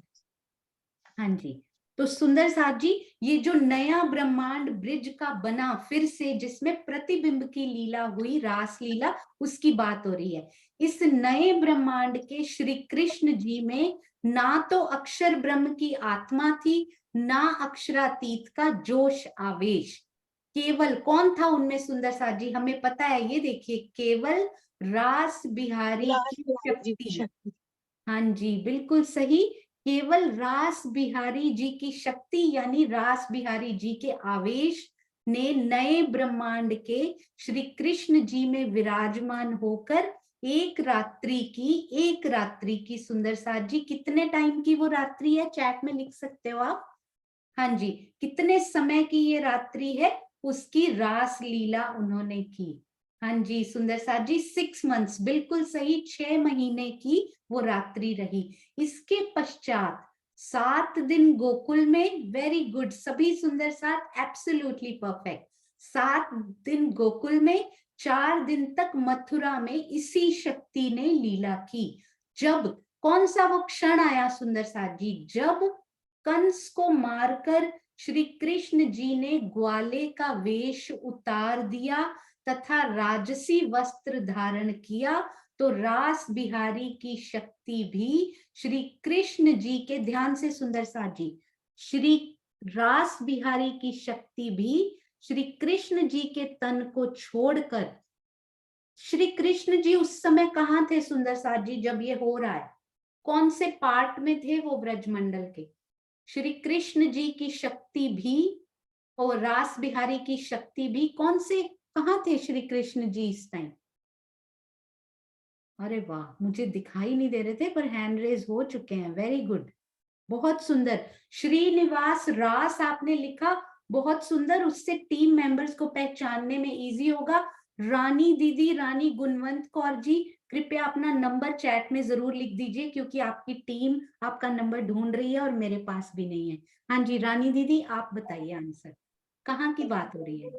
हाँ जी, तो सुंदर साथ जी, ये जो नया ब्रह्मांड ब्रिज का बना फिर से, जिसमें प्रतिबिंब की लीला हुई, रास लीला, उसकी बात हो रही है। इस नए ब्रह्मांड के श्री कृष्ण जी में ना तो अक्षर ब्रह्म की आत्मा थी, ना अक्षरातीत का जोश आवेश। केवल कौन था उनमें सुंदर साथ जी, हमें पता है, ये देखिए, केवल रास बिहारी की शक्ति। हाँ जी, बिल्कुल सही, केवल रास बिहारी जी की शक्ति यानी रास बिहारी जी के आवेश ने नए ब्रह्मांड के श्री कृष्ण जी में विराजमान होकर एक रात्रि की सुंदर साथ जी, कितने टाइम की वो रात्रि है, चैट में लिख सकते हो आप। हाँ जी, कितने समय की ये रात्रि है, उसकी रास लीला उन्होंने की। हाँ जी सुंदर साथ जी, 6 मंथ्स, बिल्कुल सही, 6 महीने की वो रात्रि रही। इसके पश्चात 7 दिन गोकुल में, वेरी गुड सभी सुंदर साथ, एब्सोल्युटली परफेक्ट। 7 दिन गोकुल में, 4 दिन तक मथुरा में इसी शक्ति ने लीला की। जब कौन सा वो क्षण आया सुंदर साथ जी, जब कंस को मारकर श्री कृष्ण जी ने ग्वाले का वेश उतार दिया तथा राजसी वस्त्र धारण किया, तो रास बिहारी की शक्ति भी श्री कृष्ण जी के, ध्यान से सुंदर साथ जी, श्री रास बिहारी की शक्ति भी श्री कृष्ण जी के तन को छोड़कर, श्री कृष्ण जी उस समय कहाँ थे सुंदर साथ जी जब ये हो रहा है, कौन से पार्ट में थे वो ब्रजमंडल के। श्री कृष्ण जी की शक्ति भी और रास बिहारी की शक्ति भी कौन से, कहाँ थे श्री कृष्ण जी इस टाइम। अरे वाह, मुझे दिखाई नहीं दे रहे थे पर हैंड रेज हो चुके हैं, वेरी गुड, बहुत सुंदर। श्रीनिवास रास आपने लिखा, बहुत सुंदर, उससे टीम मेंबर्स को पहचानने में इजी होगा। रानी दीदी, रानी गुणवंत कौर जी, कृपया अपना नंबर चैट में जरूर लिख दीजिए, क्योंकि आपकी टीम आपका नंबर ढूंढ रही है और मेरे पास भी नहीं है। हाँ जी रानी दीदी, आप बताइए आंसर, कहाँ की बात हो रही है।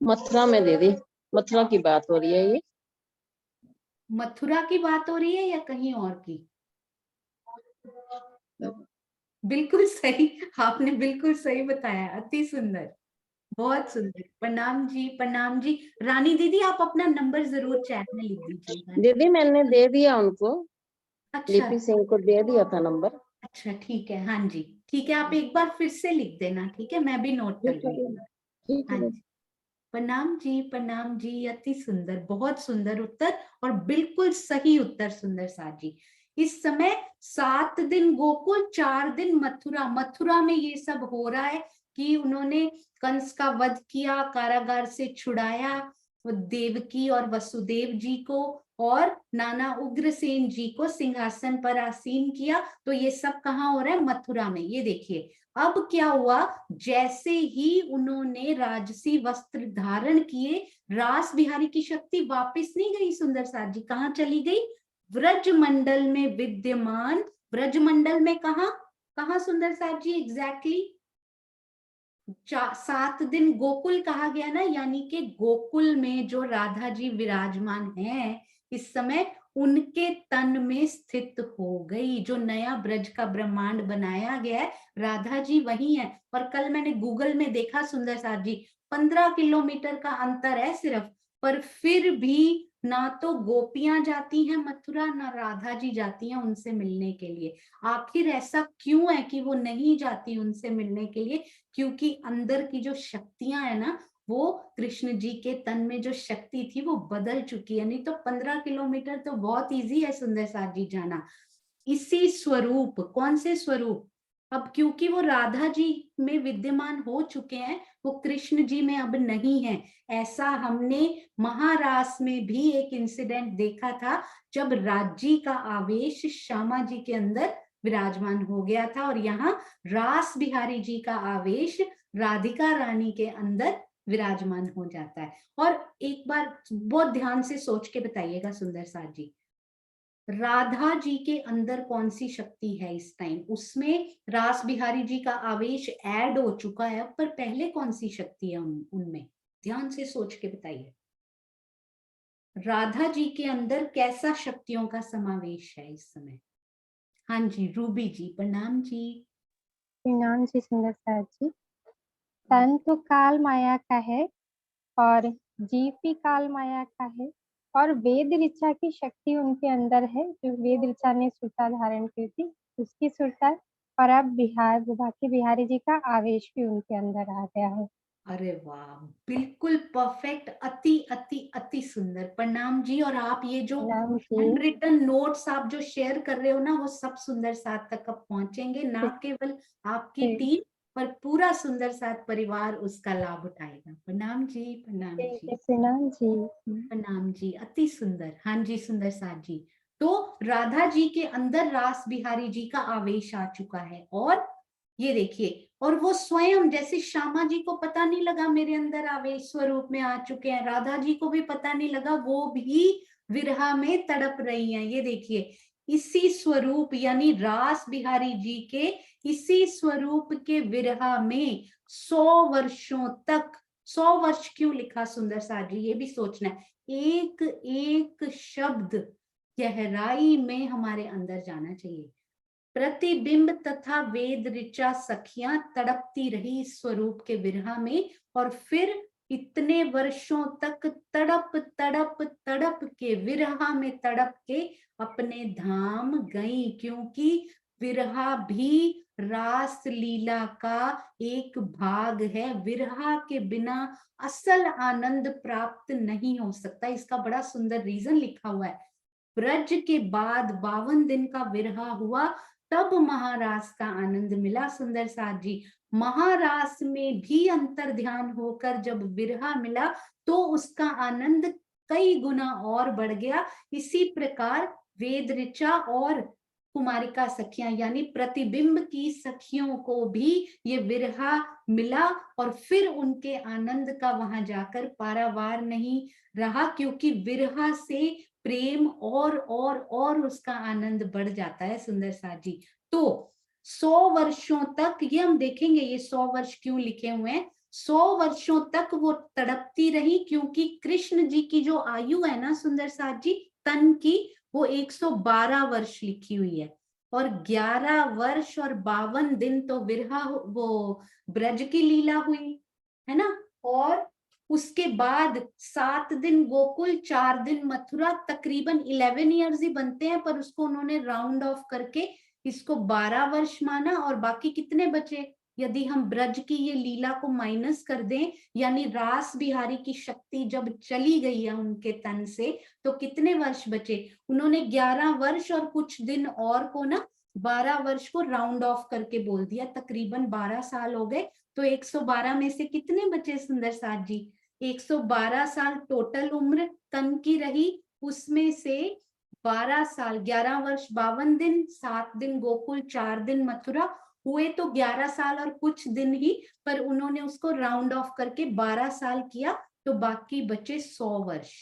मथुरा में दीदी, मथुरा की बात हो रही है ये। मथुरा की बात हो रही है या कहीं और की। बिल्कुल सही, आपने बिल्कुल सही बताया, अति सुंदर, बहुत सुंदर, प्रणाम जी, प्रणाम जी। रानी दीदी आप अपना नंबर जरूर चैट में लिख दीजिएगा। दीदी मैंने दे दिया उनको, अच्छा लिपि सिंह को दे दिया था नंबर। अच्छा, ठीक है, हाँ जी ठीक है, आप एक बार फिर से लिख देना, ठीक है, मैं भी नोट कर लूंगी। ठीक हाँ है। जी, प्रणाम जी, प्रणाम जी, अति सुंदर, बहुत सुंदर उत्तर और बिल्कुल सही उत्तर सुंदर साथ जी। इस समय 7 दिन गोकुल, 4 दिन मथुरा, मथुरा में ये सब हो रहा है कि उन्होंने कंस का वध किया, कारागार से छुड़ाया, देवकी और वसुदेव जी को, और नाना उग्रसेन जी को सिंहासन पर आसीन किया। तो ये सब कहाँ हो रहा है, मथुरा में। ये देखिए अब क्या हुआ, जैसे ही उन्होंने राजसी वस्त्र धारण किए, रास बिहारी की शक्ति वापस नहीं गई सुंदर साथ जी, कहाँ चली गई, ब्रजमंडल में विद्यमान, ब्रजमंडल में कहा, कहा सुंदर साथ जी एग्जैक्टली, 7 दिन गोकुल कहा गया ना, यानी कि गोकुल में जो राधा जी विराजमान हैं इस समय, उनके तन में स्थित हो गई। जो नया ब्रज का ब्रह्मांड बनाया गया है, राधा जी वही है। और कल मैंने गूगल में देखा सुंदर साथ जी, 15 किलोमीटर का अंतर है सिर्फ, पर फिर भी ना तो गोपियां जाती हैं मथुरा, ना राधा जी जाती हैं उनसे मिलने के लिए। आखिर ऐसा क्यों है कि वो नहीं जाती उनसे मिलने के लिए, क्योंकि अंदर की जो शक्तियां है ना, वो कृष्ण जी के तन में जो शक्ति थी वो बदल चुकी है। नहीं तो 15 किलोमीटर तो बहुत इजी है सुंदर साथ जी जाना। इसी स्वरूप, कौन से स्वरूप, अब क्योंकि वो राधा जी में विद्यमान हो चुके हैं, वो कृष्ण जी में अब नहीं है। ऐसा हमने महारास में भी एक इंसिडेंट देखा था, जब राज्य का आवेश श्यामा जी के अंदर विराजमान हो गया था, और यहाँ रास बिहारी जी का आवेश राधिका रानी के अंदर विराजमान हो जाता है। और एक बार बहुत ध्यान से सोच के बताइएगा सुंदर साथ जी, राधा जी के अंदर कौन सी शक्ति है इस टाइम? उसमें रास बिहारी जी का आवेश ऐड हो चुका है, पर पहले कौन सी शक्ति है उनमें? ध्यान से सोच के बताइए। राधा जी के अंदर कैसा शक्तियों का समावेश है इस समय? हाँ जी, रूबी जी, प्रणाम जी। प्रणाम जी सुंदर साथ जी। तन तो काल माया का है और जीव भी काल माया का है, और वेद ऋचा की शक्ति उनके अंदर है, जो वेद ऋचा ने सुरता धारण की थी उसकी सुरता, और अब बाकी बिहारी जी का आवेश भी उनके अंदर आ गया है। अरे वाह, बिल्कुल परफेक्ट, अति अति अति सुंदर। प्रणाम जी। और आप ये जो प्रणाम जी। हैंडरिटन नोट्स आप जो शेयर कर रहे हो ना, वो सब सुंदर साथ तक अब पहुंचेंगे, ना केवल आपकी ठीक टीम पर पूरा सुंदर साथ परिवार उसका लाभ उठाएगा। प्रणाम जी, प्रणाम है, जी, प्रणाम जी। प्रणाम जी, अति सुंदर। हाँ जी, सुंदर साथ जी। तो राधा जी के अंदर रास बिहारी जी का आवेश आ चुका है, और ये देखिए, और वो स्वयं, जैसे श्यामा जी को पता नहीं लगा मेरे अंदर आवेश स्वरूप में आ चुके हैं, राधा जी को भी पता नहीं लगा, वो भी विरह में तड़प रही हैं। ये देखिए, इसी स्वरूप यानी रास बिहारी जी के इसी स्वरूप के विरह में 100 वर्षों तक, 100 वर्ष क्यों लिखा सुंदर साथ जी, ये भी सोचना है। एक एक शब्द गहराई में हमारे अंदर जाना चाहिए। प्रतिबिंब तथा वेद ऋचा सखियां तड़पती रही स्वरूप के विरह में, और फिर इतने वर्षों तक तड़प तड़प तड़प के विरह में तड़प के अपने धाम गई, क्योंकि विरह भी रास लीला का एक भाग है। विरह के बिना असल आनंद प्राप्त नहीं हो सकता। इसका बड़ा सुंदर रीजन लिखा हुआ है। ब्रज के बाद 52 दिन का विरह हुआ, तब महारास का आनंद मिला। सुंदर साथ जी, महारास में भी अंतर ध्यान होकर जब विरह मिला तो उसका आनंद कई गुना और बढ़ गया। इसी प्रकार वेद ऋचा और कुमारिका सखियां यानी प्रतिबिंब की सखियों को भी ये विरह मिला, और फिर उनके आनंद का वहां जाकर पारावार नहीं रहा, क्योंकि विरह से प्रेम और उसका आनंद बढ़ जाता है। सुंदर साथ जी, तो 100 वर्षों तक, ये हम देखेंगे ये 100 वर्ष क्यों लिखे हुए हैं। 100 वर्षों तक वो तड़पती रही, क्योंकि कृष्ण जी की जो आयु है ना सुंदर साथ जी, तन की, वो 112 वर्ष लिखी हुई है, और 11 वर्ष और 52 दिन तो विरह, वो ब्रज की लीला हुई है ना, और उसके बाद 7 दिन गोकुल, 4 दिन मथुरा, तकरीबन 11 ईयर्स ही बनते हैं, पर उसको उन्होंने राउंड ऑफ करके इसको 12 वर्ष माना, और बाकी कितने बचे? यदि हम ब्रज की ये लीला को माइनस कर दें, यानी रास बिहारी की शक्ति जब चली गई है उनके तन से, तो कितने वर्ष बचे? उन्होंने 11 वर्ष और कुछ दिन और को ना 12 वर्ष को राउंड ऑफ करके बोल दिया, तकरीबन 12 साल हो गए। तो 112 में से कितने बचे सुंदर साथ जी? 112 साल टोटल उम्र तन की रही, उसमें से 12 साल, 11 वर्ष 52 दिन, 7 दिन गोकुल, 4 दिन मथुरा, हुए तो 11 साल और कुछ दिन ही, पर उन्होंने उसको राउंड ऑफ करके 12 साल किया, तो बाकी बचे 100 वर्ष।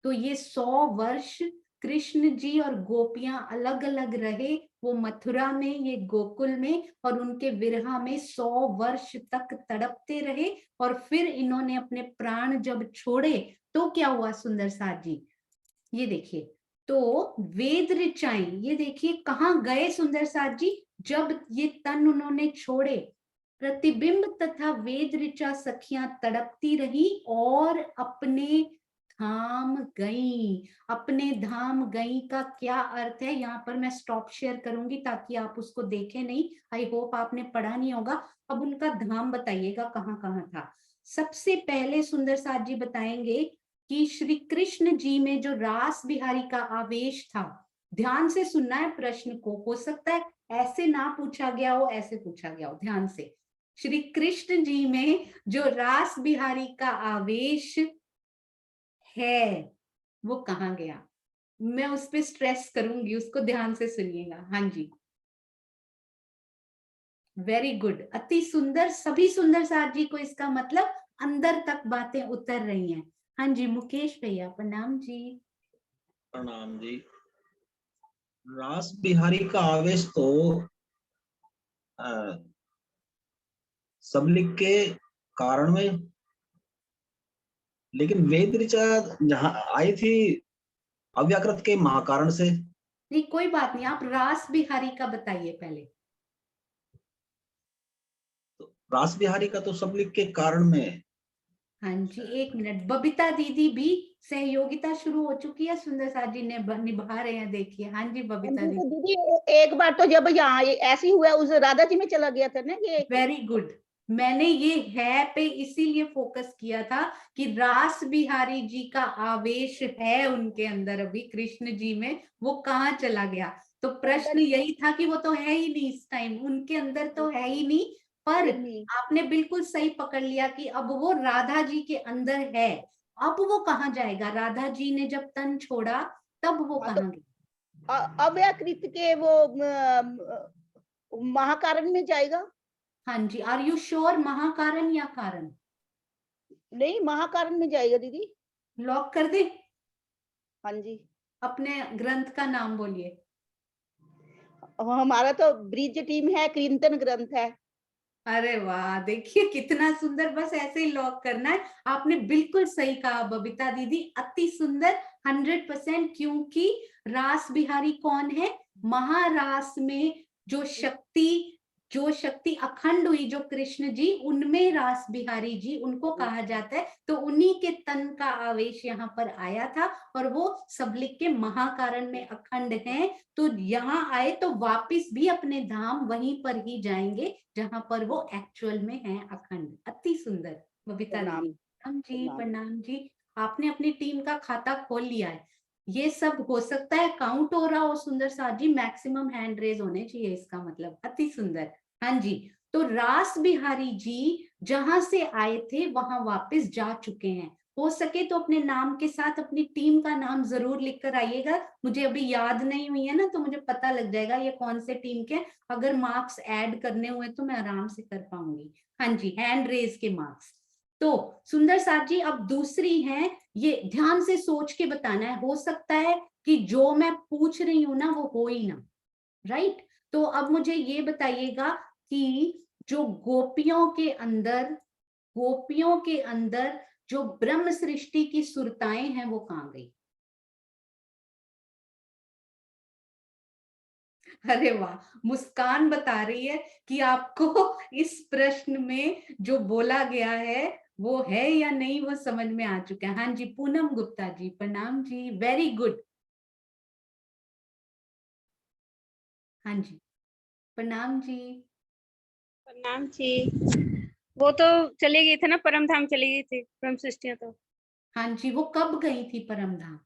तो ये 100 वर्ष कृष्ण जी और गोपियां अलग अलग रहे, वो मथुरा में, ये गोकुल में, और उनके विरह में 100 वर्ष तक तड़पते रहे, और फिर इन्होंने अपने प्राण जब छोड़े तो क्या हुआ सुंदर साथ जी? ये देखिए, तो वेद ऋचाएं, ये देखिए कहाँ गए सुंदर साथ जी, जब ये तन उन्होंने छोड़े। प्रतिबिंब तथा वेद ऋचा सखियां तड़पती रही और अपने धाम गई। अपने धाम गई का क्या अर्थ है, यहाँ पर मैं स्टॉप शेयर करूंगी ताकि आप उसको देखें नहीं, आई होप आपने पढ़ा नहीं होगा। अब उनका धाम बताइएगा कहाँ कहाँ था। सबसे पहले सुंदर साथ जी बताएंगे कि श्री कृष्ण जी में जो रास बिहारी का आवेश था, ध्यान से सुनना है प्रश्न को, हो सकता है ऐसे ना पूछा गया हो, ऐसे पूछा गया हो, ध्यान से। श्री कृष्ण जी में जो रास बिहारी का आवेश है वो कहाँ गया? मैं उस पर स्ट्रेस करूंगी, उसको ध्यान से सुनिएगा। हाँ जी, वेरी गुड, अति सुंदर। सभी सुंदर साथ जी को इसका मतलब अंदर तक बातें उतर रही हैं। हाँ जी, मुकेश भैया, प्रणाम जी। प्रणाम जी। रास बिहारी का आवेश तो सबलिंग के कारण में, लेकिन वेद ऋचा जहाँ आई थी अव्याकृत के महाकारण से। नहीं कोई बात नहीं, आप रास बिहारी का बताइए पहले। तो रास बिहारी का तो सबलिंग के कारण में है। हाँ जी, एक मिनट, बबीता दीदी भी सहयोगिता शुरू हो चुकी है, सुंदर साथ जी ने निभा रहे हैं, देखिए। हाँ जी बबीता तो दीदी। दीदी एक बार तो जब यहाँ ऐसे ही हुआ उस राधा जी में चला गया था ना ये। वेरी गुड, मैंने ये है पे इसीलिए फोकस किया था कि रास बिहारी जी का आवेश है उनके अंदर, अभी कृष्ण जी में, वो कहाँ चला गया। तो प्रश्न यही था कि वो तो है ही नहीं इस टाइम, उनके अंदर तो है ही नहीं। पर आपने बिल्कुल सही पकड़ लिया कि अब वो राधा जी के अंदर है। अब वो कहाँ जाएगा, राधा जी ने जब तन छोड़ा तब वो कहाँ गया। अव्याकृत के वो महाकारण में जाएगा। हाँ जी, आर यू श्योर, महाकारण या कारण? नहीं, महाकारण में जाएगा दीदी। लॉक कर दे? हाँ जी। अपने ग्रंथ का नाम बोलिए। हमारा तो ब्रिज टीम है, कीर्तन ग्रंथ है। अरे वाह, देखिए कितना सुंदर, बस ऐसे ही लॉक करना है। आपने बिल्कुल सही कहा बबीता दीदी, अति सुंदर, 100%। क्योंकि रास बिहारी कौन है, महारास में जो शक्ति अखंड हुई, जो कृष्ण जी, उनमें रास बिहारी जी उनको कहा जाता है। तो उन्हीं के तन का आवेश यहाँ पर आया था और वो सबलिंग के महाकारण में अखंड हैं। तो यहाँ आए तो वापिस भी अपने धाम वहीं पर ही जाएंगे जहां पर वो एक्चुअल में है अखंड। अति सुंदर बबीता दीदी। प्रणाम जी, प्रणाम जी। आपने अपनी टीम का खाता खोल लिया है। ये सब हो सकता है काउंट हो रहा हो सुंदर साथ जी, मैक्सिमम हैंड रेज होने चाहिए, इसका मतलब। अति सुंदर। हाँ जी, तो रास बिहारी जी जहां से आए थे वहां वापस जा चुके हैं। हो सके तो अपने नाम के साथ अपनी टीम का नाम जरूर लिख कर आइएगा। मुझे अभी याद नहीं हुई है ना, तो मुझे पता लग जाएगा ये कौन से टीम के। अगर मार्क्स ऐड करने हुए तो मैं आराम से कर पाऊंगी। हाँ जी, हैंड रेज के मार्क्स। तो सुंदर साथ जी, अब दूसरी है, ये ध्यान से सोच के बताना है। हो सकता है कि जो मैं पूछ रही हूं ना वो हो ही ना, राइट। तो अब मुझे ये बताइएगा कि जो गोपियों के अंदर जो ब्रह्म सृष्टि की सुरताएं हैं वो कहाँ गई। अरे वाह, मुस्कान बता रही है कि आपको इस प्रश्न में जो बोला गया है वो है या नहीं वो समझ में आ चुका है। हाँ जी, पूनम गुप्ता जी, प्रणाम जी, वेरी गुड। हाँ जी, प्रणाम जी। प्रणाम जी। वो तो चली गई थी ना, परम धाम चली गई थी ब्रह्म सृष्टियां तो। हाँ जी, वो कब गई थी परम धाम?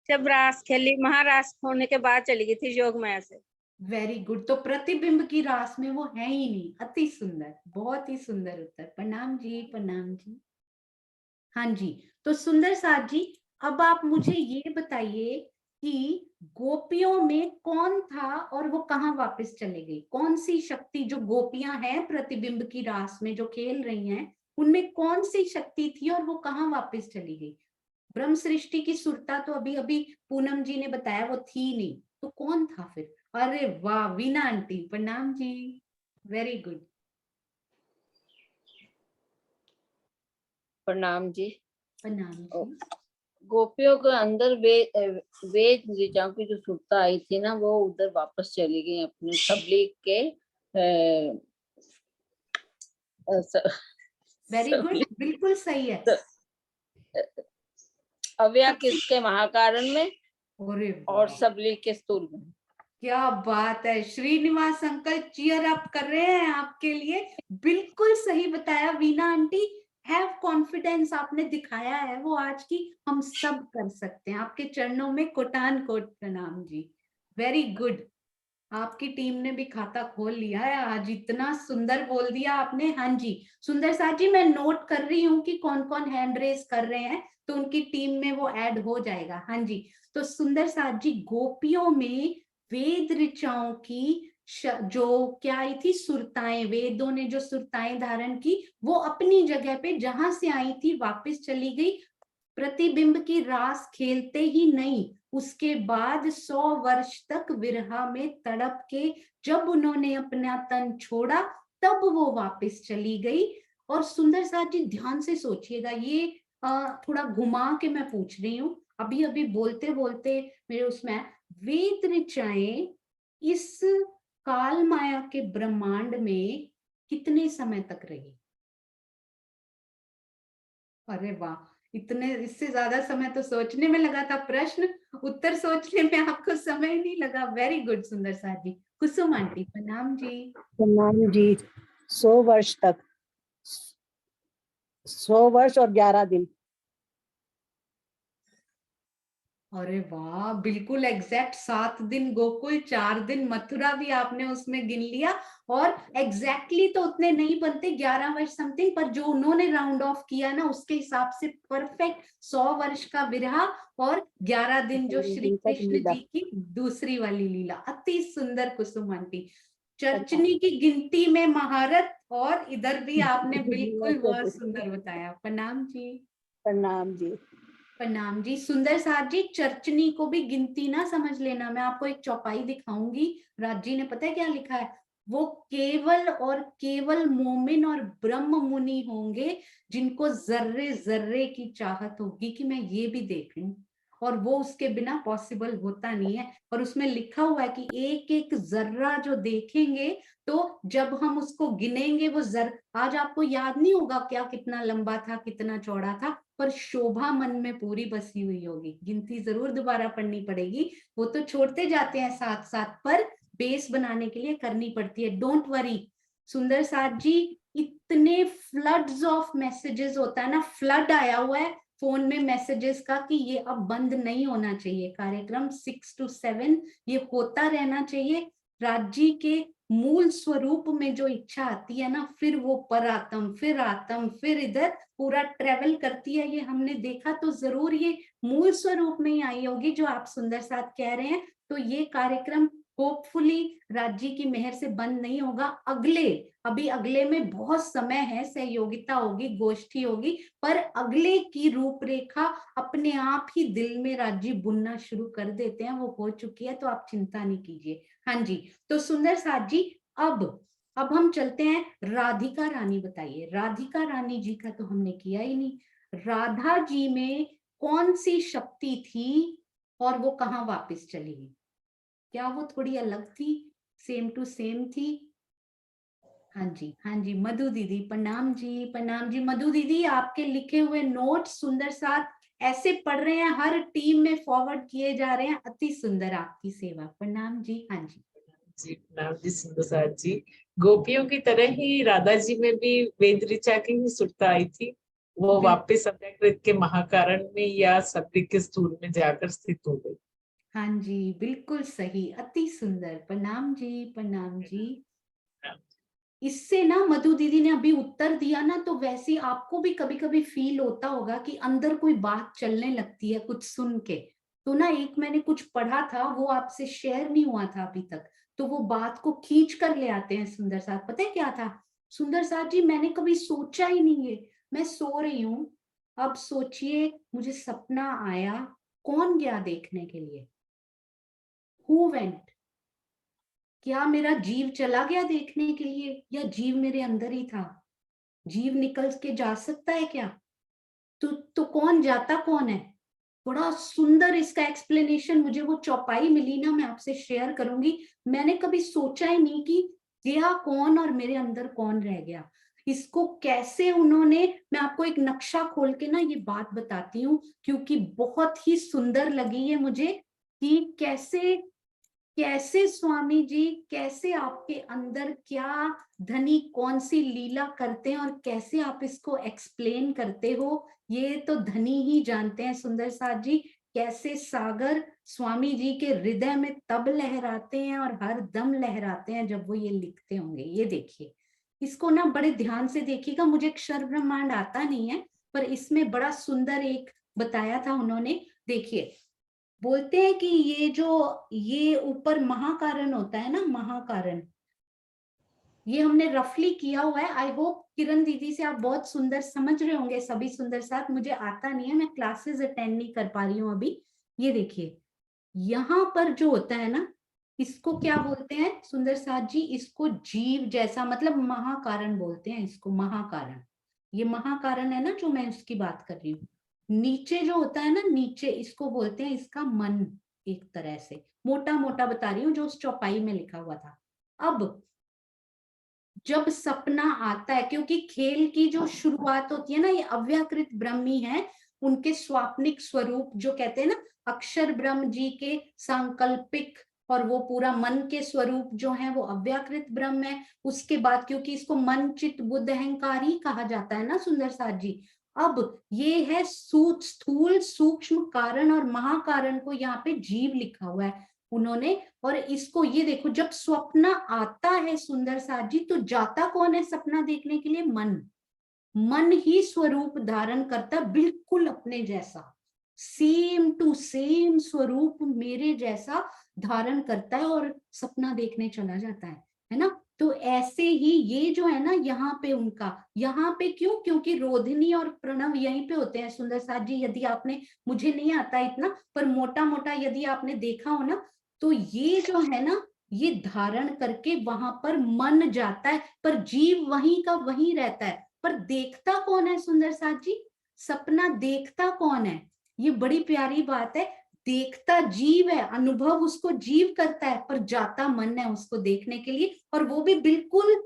जब रास खेली, महारास होने के बाद चली गई थी योग माया से। Very good. तो प्रतिबिंब की रास में वो है ही नहीं। अति सुंदर, बहुत ही सुंदर उत्तर। प्रणाम जी, प्रणाम जी। हाँ जी, तो सुंदर साथ जी, अब आप मुझे ये बताइए कि गोपियों में कौन था और वो कहाँ वापस चले गई। कौन सी शक्ति, जो गोपियां हैं प्रतिबिंब की रास में जो खेल रही हैं, उनमें कौन सी शक्ति थी और वो कहाँ वापस चली गई। ब्रह्म सृष्टि की सुरता तो अभी अभी पूनम जी ने बताया वो थी नहीं, तो कौन था फिर। अरे वाह, वीना आंटी, प्रणाम जी, वेरी गुड। प्रणाम जी। प्रणाम जी। गोपियों के अंदर वेद ऋचाओं की जो सुरता आई थी ना, वो उधर वापस चली गई अपने सबलिंग के वेरी गुड, बिल्कुल सही है। अव्याकृत के महाकारण में और सबलिंग के स्थूल में। क्या बात है, श्रीनिवास अंकल चीयर अप कर रहे हैं आपके लिए। बिल्कुल सही बताया वीना आंटी, हैव कॉन्फिडेंस, आपने दिखाया है वो आज की हम सब कर सकते हैं। आपके चरणों में कोटान कोट प्रणाम जी, वेरी गुड। आपकी टीम ने भी खाता खोल लिया है आज, इतना सुंदर बोल दिया आपने। हाँ जी, सुंदर साथ जी, मैं नोट कर रही हूँ कि कौन कौन हैंड रेस कर रहे हैं, तो उनकी टीम में वो ऐड हो जाएगा। हाँ जी, तो सुंदर साथ जी, गोपियों में वेद ऋचाओं की जो क्या आई थी सुरताएं, वेदों ने जो सुरताएं धारण की, वो अपनी जगह पे जहां से आई थी वापस चली गई। प्रतिबिंब की रास खेलते ही नहीं, उसके बाद 100 वर्ष तक विरहा में तड़प के जब उन्होंने अपना तन छोड़ा तब वो वापस चली गई। और सुंदर साथ जी ध्यान से सोचिएगा, ये थोड़ा घुमा के मैं पूछ रही हूँ, अभी अभी बोलते बोलते मेरे उसमें वेद ऋचाएं इस काल माया के ब्रह्मांड में कितने समय तक रही? अरे वाह, इतने, इससे ज्यादा समय तो सोचने में लगा था, प्रश्न उत्तर सोचने में आपको समय नहीं लगा। वेरी गुड सुंदर साथ जी। कुसुम आंटी प्रणाम जी। प्रणाम जी। 100 वर्ष तक, 100 वर्ष और 11 दिन। अरे वाह, बिल्कुल एग्जैक्ट 7 दिन गोकुल, 4 दिन मथुरा भी आपने उसमें गिन लिया। और एग्जैक्टली तो उतने नहीं बनते, 11 वर्ष समथिंग, पर जो उन्होंने राउंड ऑफ किया ना उसके हिसाब से परफेक्ट 100 वर्ष का विरहा और 11 दिन जो श्री कृष्ण जी की दूसरी वाली लीला। अति सुंदर कुसुम आंटी, चर्चनी की गिनती में महारत, और इधर भी आपने बिल्कुल बहुत सुंदर बताया। प्रणाम जी। प्रणाम जी। प्रणाम जी। सुंदर साथ जी, चर्चनी को भी गिनती ना समझ लेना, मैं आपको एक चौपाई दिखाऊंगी। राज जी ने पता है क्या लिखा है? वो केवल और केवल मोमिन और ब्रह्म मुनि होंगे जिनको जर्रे जर्रे की चाहत होगी कि मैं ये भी देख लूं, और वो उसके बिना पॉसिबल होता नहीं है। और उसमें लिखा हुआ है कि एक एक जर्रा जो देखेंगे तो जब हम उसको गिनेंगे वो आज आपको याद नहीं होगा क्या कितना लंबा था कितना चौड़ा था, पर शोभा मन में पूरी बसी हुई होगी। गिनती जरूर दोबारा पढ़नी पड़ेगी, वो तो छोड़ते जाते हैं साथ साथ, पर बेस बनाने के लिए करनी पड़ती है। डोंट वरी सुंदर साथ जी, इतने फ्लड्स ऑफ मैसेजेस होता है ना, फ्लड आया हुआ है फोन में मैसेजेस का कि ये अब बंद नहीं होना चाहिए। कार्यक्रम 6 to 7 ये होता रहना चाहिए। राज्य के मूल स्वरूप में जो इच्छा आती है ना, फिर वो पर आत्म, फिर आत्म, फिर इधर पूरा ट्रेवल करती है। ये हमने देखा, तो जरूर ये मूल स्वरूप में ही आई होगी जो आप सुंदर साथ कह रहे हैं। तो ये कार्यक्रम होपफुली राज्य की मेहर से बंद नहीं होगा। अभी अगले में बहुत समय है, सहयोगिता होगी, गोष्ठी होगी, पर अगले की रूपरेखा अपने आप ही दिल में राज्य बुनना शुरू कर देते हैं। वो हो चुकी है, तो आप चिंता नहीं कीजिए। हाँ जी, तो सुंदर साथ जी अब हम चलते हैं राधिका रानी। बताइए, राधिका रानी जी का तो हमने किया ही नहीं। राधा जी में कौन सी शक्ति थी और वो कहाँ वापस चली गई? क्या वो थोड़ी अलग थी, सेम टू सेम थी? हाँ जी, हाँ जी, मधु दीदी प्रणाम जी। प्रणाम जी मधु दीदी, आपके लिखे हुए नोट्स सुंदर साथ ऐसे पढ़ रहे हैं, हर टीम में फॉरवर्ड किए जा रहे हैं। अति सुंदर आपकी सेवा। प्रणाम जी। हाँ जी जी प्रणाम जी सुंदर साथ जी। गोपियों की तरह ही राधा जी में भी वेद ऋचा की ही सुरता आई थी। वो वापस अव्यकृत के महाकारण में या सबलिक के स्थूल में जाकर स्थित हो गई। हाँ जी, बिल्कुल सही, अति सुंदर। प्रणाम जी। प्रणाम जी। इससे ना मधु दीदी ने अभी उत्तर दिया ना, तो वैसे आपको भी कभी कभी फील होता होगा कि अंदर कोई बात चलने लगती है कुछ सुन के। तो ना एक मैंने कुछ पढ़ा था, वो आपसे शेयर नहीं हुआ था अभी तक, तो वो बात को खींच कर ले आते हैं सुंदर साथ। पता है क्या था सुंदर साथ जी? मैंने कभी सोचा ही नहीं है, मैं सो रही हूँ, अब सोचिए मुझे सपना आया, कौन गया देखने के लिए? Who went? क्या मेरा जीव चला गया देखने के लिए, या जीव मेरे अंदर ही था? जीव निकल के जा सकता है क्या? तो कौन जाता कौन है? बड़ा सुंदर इसका एक्सप्लेनेशन मुझे वो चौपाई मिली ना, मैं आपसे शेयर करूंगी। मैंने कभी सोचा ही नहीं कि गया कौन और मेरे अंदर कौन रह गया। इसको कैसे उन्होंने, मैं आपको एक नक्शा खोल के ना ये बात बताती हूँ, क्योंकि बहुत ही सुंदर लगी है मुझे कि कैसे स्वामी जी, कैसे आपके अंदर क्या धनी कौन सी लीला करते हैं और कैसे आप इसको एक्सप्लेन करते हो, ये तो धनी ही जानते हैं सुंदर साथ जी। कैसे सागर स्वामी जी के हृदय में तब लहराते हैं और हर दम लहराते हैं जब वो ये लिखते होंगे। ये देखिए, इसको ना बड़े ध्यान से देखिएगा। मुझे अक्षर ब्रह्मांड आता नहीं है, पर इसमें बड़ा सुंदर एक बताया था उन्होंने। देखिए, बोलते हैं कि ये ऊपर महाकारण होता है ना, महाकारण, ये हमने रफली किया हुआ है। आई होप किरण दीदी से आप बहुत सुंदर समझ रहे होंगे सभी सुंदर साथ। मुझे आता नहीं है, मैं क्लासेस अटेंड नहीं कर पा रही हूँ अभी। ये देखिए, यहाँ पर जो होता है ना, इसको क्या बोलते हैं सुंदर साथ जी? इसको जीव जैसा, मतलब महाकारण बोलते हैं इसको, महाकारण। ये महाकारण है ना जो मैं उसकी बात कर रही हूँ। नीचे जो होता है ना, नीचे इसको बोलते हैं इसका मन। एक तरह से मोटा मोटा बता रही हूँ, जो उस चौपाई में लिखा हुआ था। अब जब सपना आता है, क्योंकि खेल की जो शुरुआत होती है ना, ये अव्याकृत ब्रह्म ही है, उनके स्वाप्निक स्वरूप जो कहते हैं ना, अक्षर ब्रह्म जी के सांकल्पिक, और वो पूरा मन के स्वरूप जो है वो अव्याकृत ब्रह्म है। उसके बाद क्योंकि इसको मन चित्त बुद्ध अहंकार ही कहा जाता है ना सुंदर साथ जी। अब ये है स्थूल सूक्ष्म कारण और महाकारण को यहाँ पे जीव लिखा हुआ है उन्होंने। और इसको ये देखो, जब स्वप्न आता है सुंदर साथ जी, तो जाता कौन है सपना देखने के लिए? मन। मन ही स्वरूप धारण करता बिल्कुल अपने जैसा, सेम टू सेम स्वरूप मेरे जैसा धारण करता है और सपना देखने चला जाता है ना। तो ऐसे ही ये जो है ना, यहाँ पे उनका, यहाँ पे क्यों? क्योंकि रोधिनी और प्रणव यहीं पे होते हैं सुंदर साथ जी। यदि आपने, मुझे नहीं आता इतना, पर मोटा मोटा यदि आपने देखा हो ना, तो ये जो है ना, ये धारण करके वहां पर मन जाता है, पर जीव वहीं का वहीं रहता है। पर देखता कौन है सुंदर साथ जी? सपना देखता कौन है? ये बड़ी प्यारी बात है। देखता जीव है, अनुभव उसको जीव करता है, पर जाता मन है उसको देखने के लिए, और वो भी बिल्कुल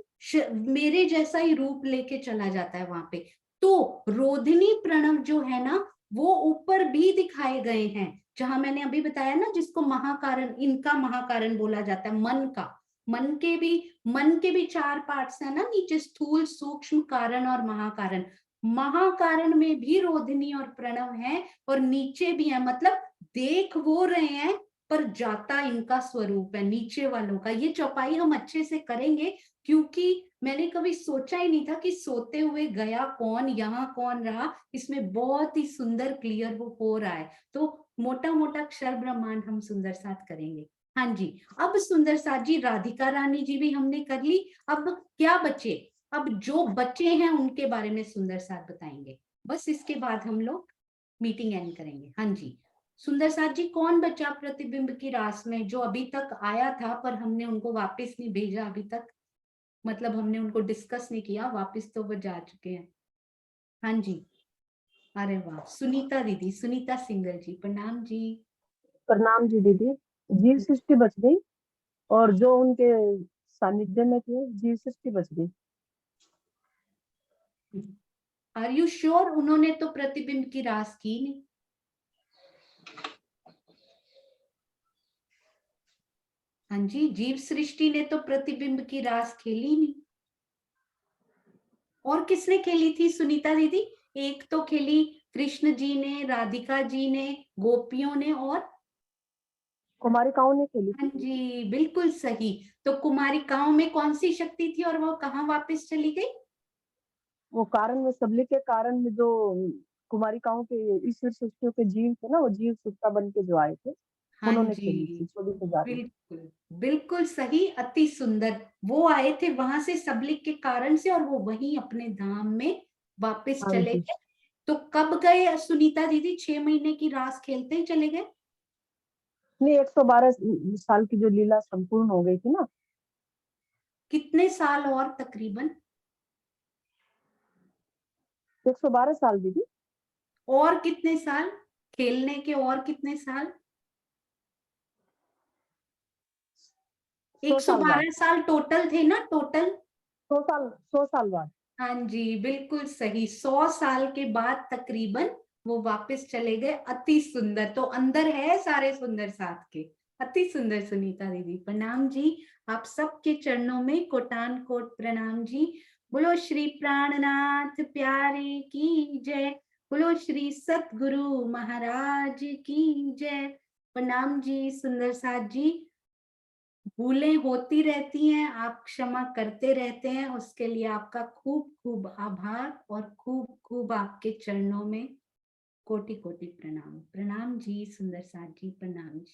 मेरे जैसा ही रूप लेके चला जाता है वहां पे। तो रोधिनी प्रणव जो है ना, वो ऊपर भी दिखाए गए हैं, जहां मैंने अभी बताया ना, जिसको महाकारण, इनका महाकारण बोला जाता है, मन का। मन के भी 4 पार्ट्स है ना नीचे, स्थूल सूक्ष्म कारण और महाकारण। महाकारण में भी रोधिनी और प्रणव है, और नीचे भी है, मतलब देख वो रहे हैं पर जाता इनका स्वरूप है नीचे वालों का। ये चौपाई हम अच्छे से करेंगे, क्योंकि मैंने कभी सोचा ही नहीं था कि सोते हुए गया कौन, यहाँ कौन रहा। इसमें बहुत ही सुंदर क्लियर वो हो रहा है। तो मोटा मोटा अक्षर ब्रह्मांड हम सुंदर साथ करेंगे। हाँ जी। अब सुंदर साथ जी, राधिका रानी जी भी हमने कर ली। अब क्या बचे? अब जो बचे हैं उनके बारे में सुंदर साथ बताएंगे। बस इसके बाद हम लोग मीटिंग एंड करेंगे। हाँ जी। सुंदर साथ जी, कौन बचा प्रतिबिंब की रास में, जो अभी तक आया था पर हमने उनको वापस नहीं भेजा अभी तक? मतलब हमने उनको डिस्कस नहीं किया, वापस तो वो जा चुके हैं। हाँ जी। अरे वाह, सुनीता दीदी, सुनीता सिंगल जी, प्रणाम जी। प्रणाम जी दीदी। जीव सृष्टि बच गई, और जो उनके सानिध्य में थे जीव सृष्टि बच गई। Are you sure? उन्होंने तो प्रतिबिंब की रास की नहीं। हाँ जी, जीव सृष्टि ने तो प्रतिबिंब की रास खेली नहीं। और किसने खेली थी सुनीता दीदी? एक तो खेली कृष्ण जी ने, राधिका जी ने, गोपियों ने, और कुमारिकाओं ने खेली हाँ थी। जी, बिल्कुल सही। तो कुमारिकाओं में कौन सी शक्ति थी और वो कहाँ वापस चली गई? वो कारण में, सबली के कारण में जो कुमारिकाओं के ईश्वर सृष्टियों के जीव थे ना, वो जीव सुक्ता बन के जो आए थे, हाँ उन्होंने जी, खेली थी 24,000 में। बिल्कुल बिल्कुल सही, अति सुंदर। वो आए थे वहां से सबलिक के कारण से, और वो वहीं अपने धाम में वापस हाँ चले जी। गए। तो कब गए सुनीता दीदी? 6 महीने की रास खेलते ही चले गए? नहीं, 112 साल की जो लीला संपूर्ण हो गई थी ना। कितने साल और तकरीबन? 112 साल दीदी। और कितने साल खेलने के? और कितने साल? 100 साल बाद। 112 साल टोटल थे ना, टोटल? 100 साल बाद। हाँ जी, बिल्कुल सही। 100 साल के बाद तकरीबन वो वापस चले गए। अति सुंदर। तो अंदर है सारे सुंदर साथ के। अति सुंदर सुनीता दीदी, प्रणाम जी। आप सबके चरणों में कोटान कोट प्रणाम जी। बोलो श्री प्राणनाथ प्यारे की जय। बोलो श्री सतगुरु महाराज की जय। प्रणाम जी सुंदर साथ जी। भूलें होती रहती हैं, आप क्षमा करते रहते हैं, उसके लिए आपका खूब खूब आभार, और खूब खूब आपके चरणों में कोटि कोटि प्रणाम। प्रणाम जी सुंदर साथ जी, प्रणाम जी।